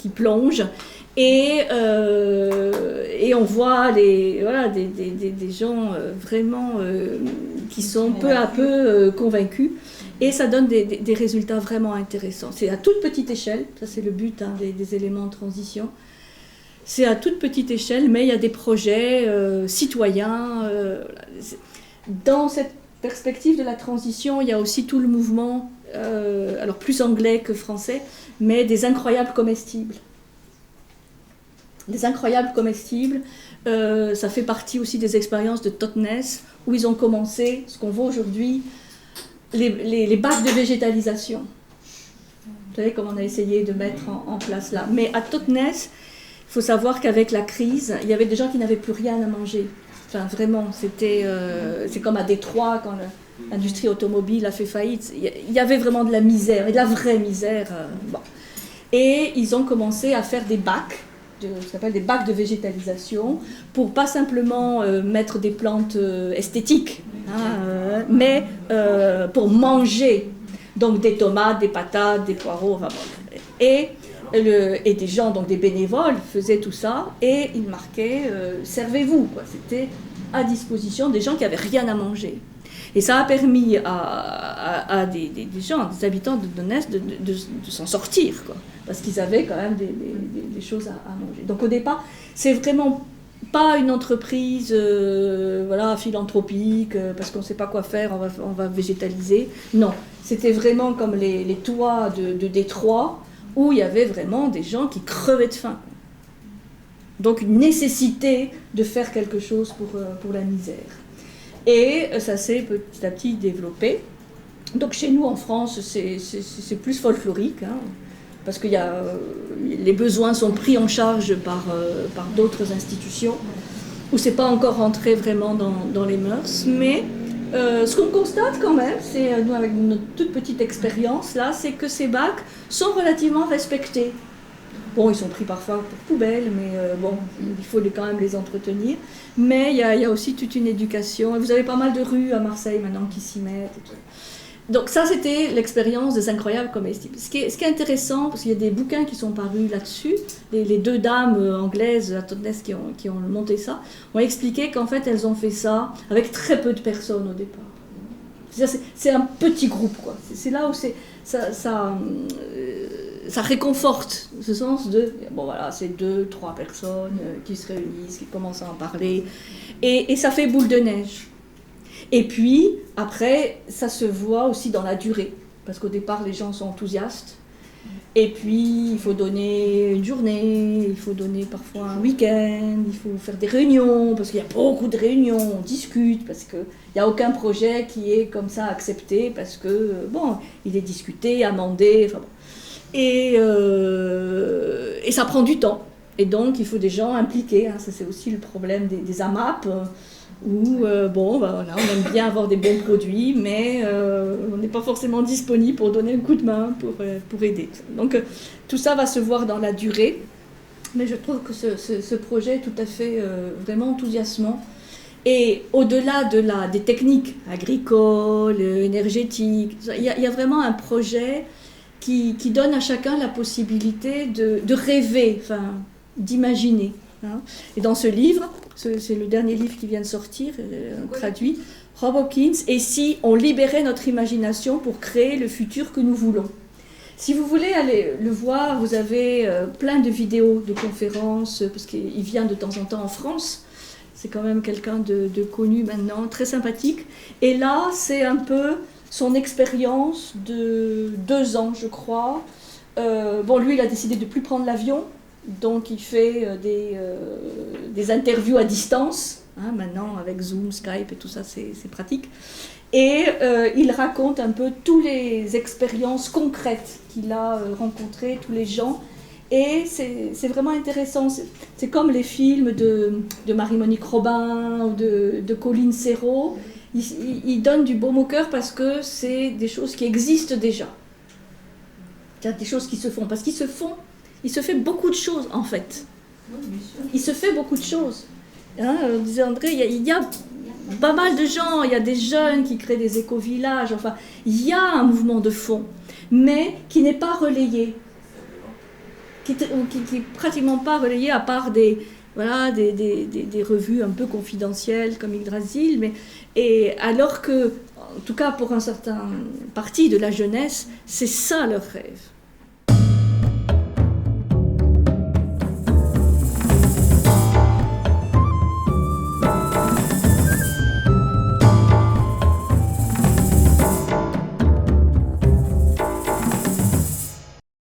plongent. Et on voit des gens vraiment qui sont peu à peu convaincus. Et ça donne des résultats vraiment intéressants. C'est à toute petite échelle, ça c'est le but hein, des éléments de transition. C'est à toute petite échelle, mais il y a des projets citoyens. Dans cette perspective de la transition, il y a aussi tout le mouvement, alors plus anglais que français, mais des incroyables comestibles. Des incroyables comestibles, ça fait partie aussi des expériences de Totnes, où ils ont commencé, ce qu'on voit aujourd'hui, les bacs de végétalisation. Vous savez comme on a essayé de mettre en place là. Mais à Totnes, il faut savoir qu'avec la crise, il y avait des gens qui n'avaient plus rien à manger. Enfin, vraiment, c'est comme à Détroit, quand l'industrie automobile a fait faillite. Il y avait vraiment de la misère, et de la vraie misère. Bon. Et ils ont commencé à faire des bacs, ce qu'on appelle des bacs de végétalisation, pour pas simplement mettre des plantes esthétiques, hein, mais pour manger. Donc des tomates, des patates, des poireaux, enfin bon. Et des gens, donc des bénévoles, faisaient tout ça et ils marquaient servez-vous, quoi. C'était à disposition des gens qui n'avaient rien à manger. Et ça a permis à des gens, des habitants de Donetsk de s'en sortir, quoi, parce qu'ils avaient quand même des choses à manger. Donc au départ, c'est vraiment pas une entreprise philanthropique, parce qu'on ne sait pas quoi faire, on va végétaliser. Non, c'était vraiment comme les toits de Détroit, où il y avait vraiment des gens qui crevaient de faim. Donc une nécessité de faire quelque chose pour la misère. Et ça s'est petit à petit développé. Donc chez nous en France, c'est plus folklorique, hein, parce que les besoins sont pris en charge par d'autres institutions, où c'est pas encore rentré vraiment dans les mœurs. Mais ce qu'on constate quand même, c'est nous avec notre toute petite expérience là, c'est que ces bacs sont relativement respectés. Bon, ils sont pris parfois pour poubelle, mais il faut quand même les entretenir. Mais il y a aussi toute une éducation. Et vous avez pas mal de rues à Marseille maintenant qui s'y mettent. Et tout. Donc ça, c'était l'expérience des incroyables comestibles. Ce qui est intéressant, parce qu'il y a des bouquins qui sont parus là-dessus, les deux dames anglaises à Donetsk qui ont monté ça, ont expliqué qu'en fait, elles ont fait ça avec très peu de personnes au départ. C'est un petit groupe, quoi. C'est là où ça réconforte ce sens de, c'est 2-3 personnes qui se réunissent, qui commencent à en parler, et ça fait boule de neige. Et puis, après, ça se voit aussi dans la durée, parce qu'au départ, les gens sont enthousiastes, et puis il faut donner une journée, il faut donner parfois un week-end, il faut faire des réunions, parce qu'il y a beaucoup de réunions, on discute, parce qu'il n'y a aucun projet qui est comme ça accepté, parce que, il est discuté, amendé, enfin bon. Et ça prend du temps. Et donc, il faut des gens impliqués. Hein. Ça, c'est aussi le problème des AMAP, où, on aime bien avoir des bons produits, mais on n'est pas forcément disponible pour donner un coup de main, pour aider. Donc, tout ça va se voir dans la durée. Mais je trouve que ce projet est tout à fait vraiment enthousiasmant. Et au-delà des techniques agricoles, énergétiques, il y a vraiment un projet qui donne à chacun la possibilité de rêver, d'imaginer. Hein. Et dans ce livre, c'est le dernier livre qui vient de sortir, traduit, Rob Hopkins, et si on libérait notre imagination pour créer le futur que nous voulons. Si vous voulez aller le voir, vous avez plein de vidéos de conférences, parce qu'il vient de temps en temps en France. C'est quand même quelqu'un de connu maintenant, très sympathique. Et là, c'est un peu son expérience de 2 ans, je crois. Lui, il a décidé de ne plus prendre l'avion, donc il fait des interviews à distance. Hein, maintenant, avec Zoom, Skype et tout ça, c'est pratique. Et il raconte un peu toutes les expériences concrètes qu'il a rencontrées, tous les gens. Et c'est vraiment intéressant. C'est comme les films de Marie-Monique Robin ou de Colline Serrault. Il donne du baume au cœur parce que c'est des choses qui existent déjà. C'est des choses qui se font. Parce qu'il se fait beaucoup de choses, en fait. Il se fait beaucoup de choses. Hein, disait André, il y a pas mal de gens, il y a des jeunes qui créent des éco-villages. Enfin, il y a un mouvement de fond, mais qui n'est pas relayé. Qui n'est pratiquement pas relayé, à part des revues un peu confidentielles comme Yggdrasil, et alors que, en tout cas pour un certain parti de la jeunesse, c'est ça leur rêve.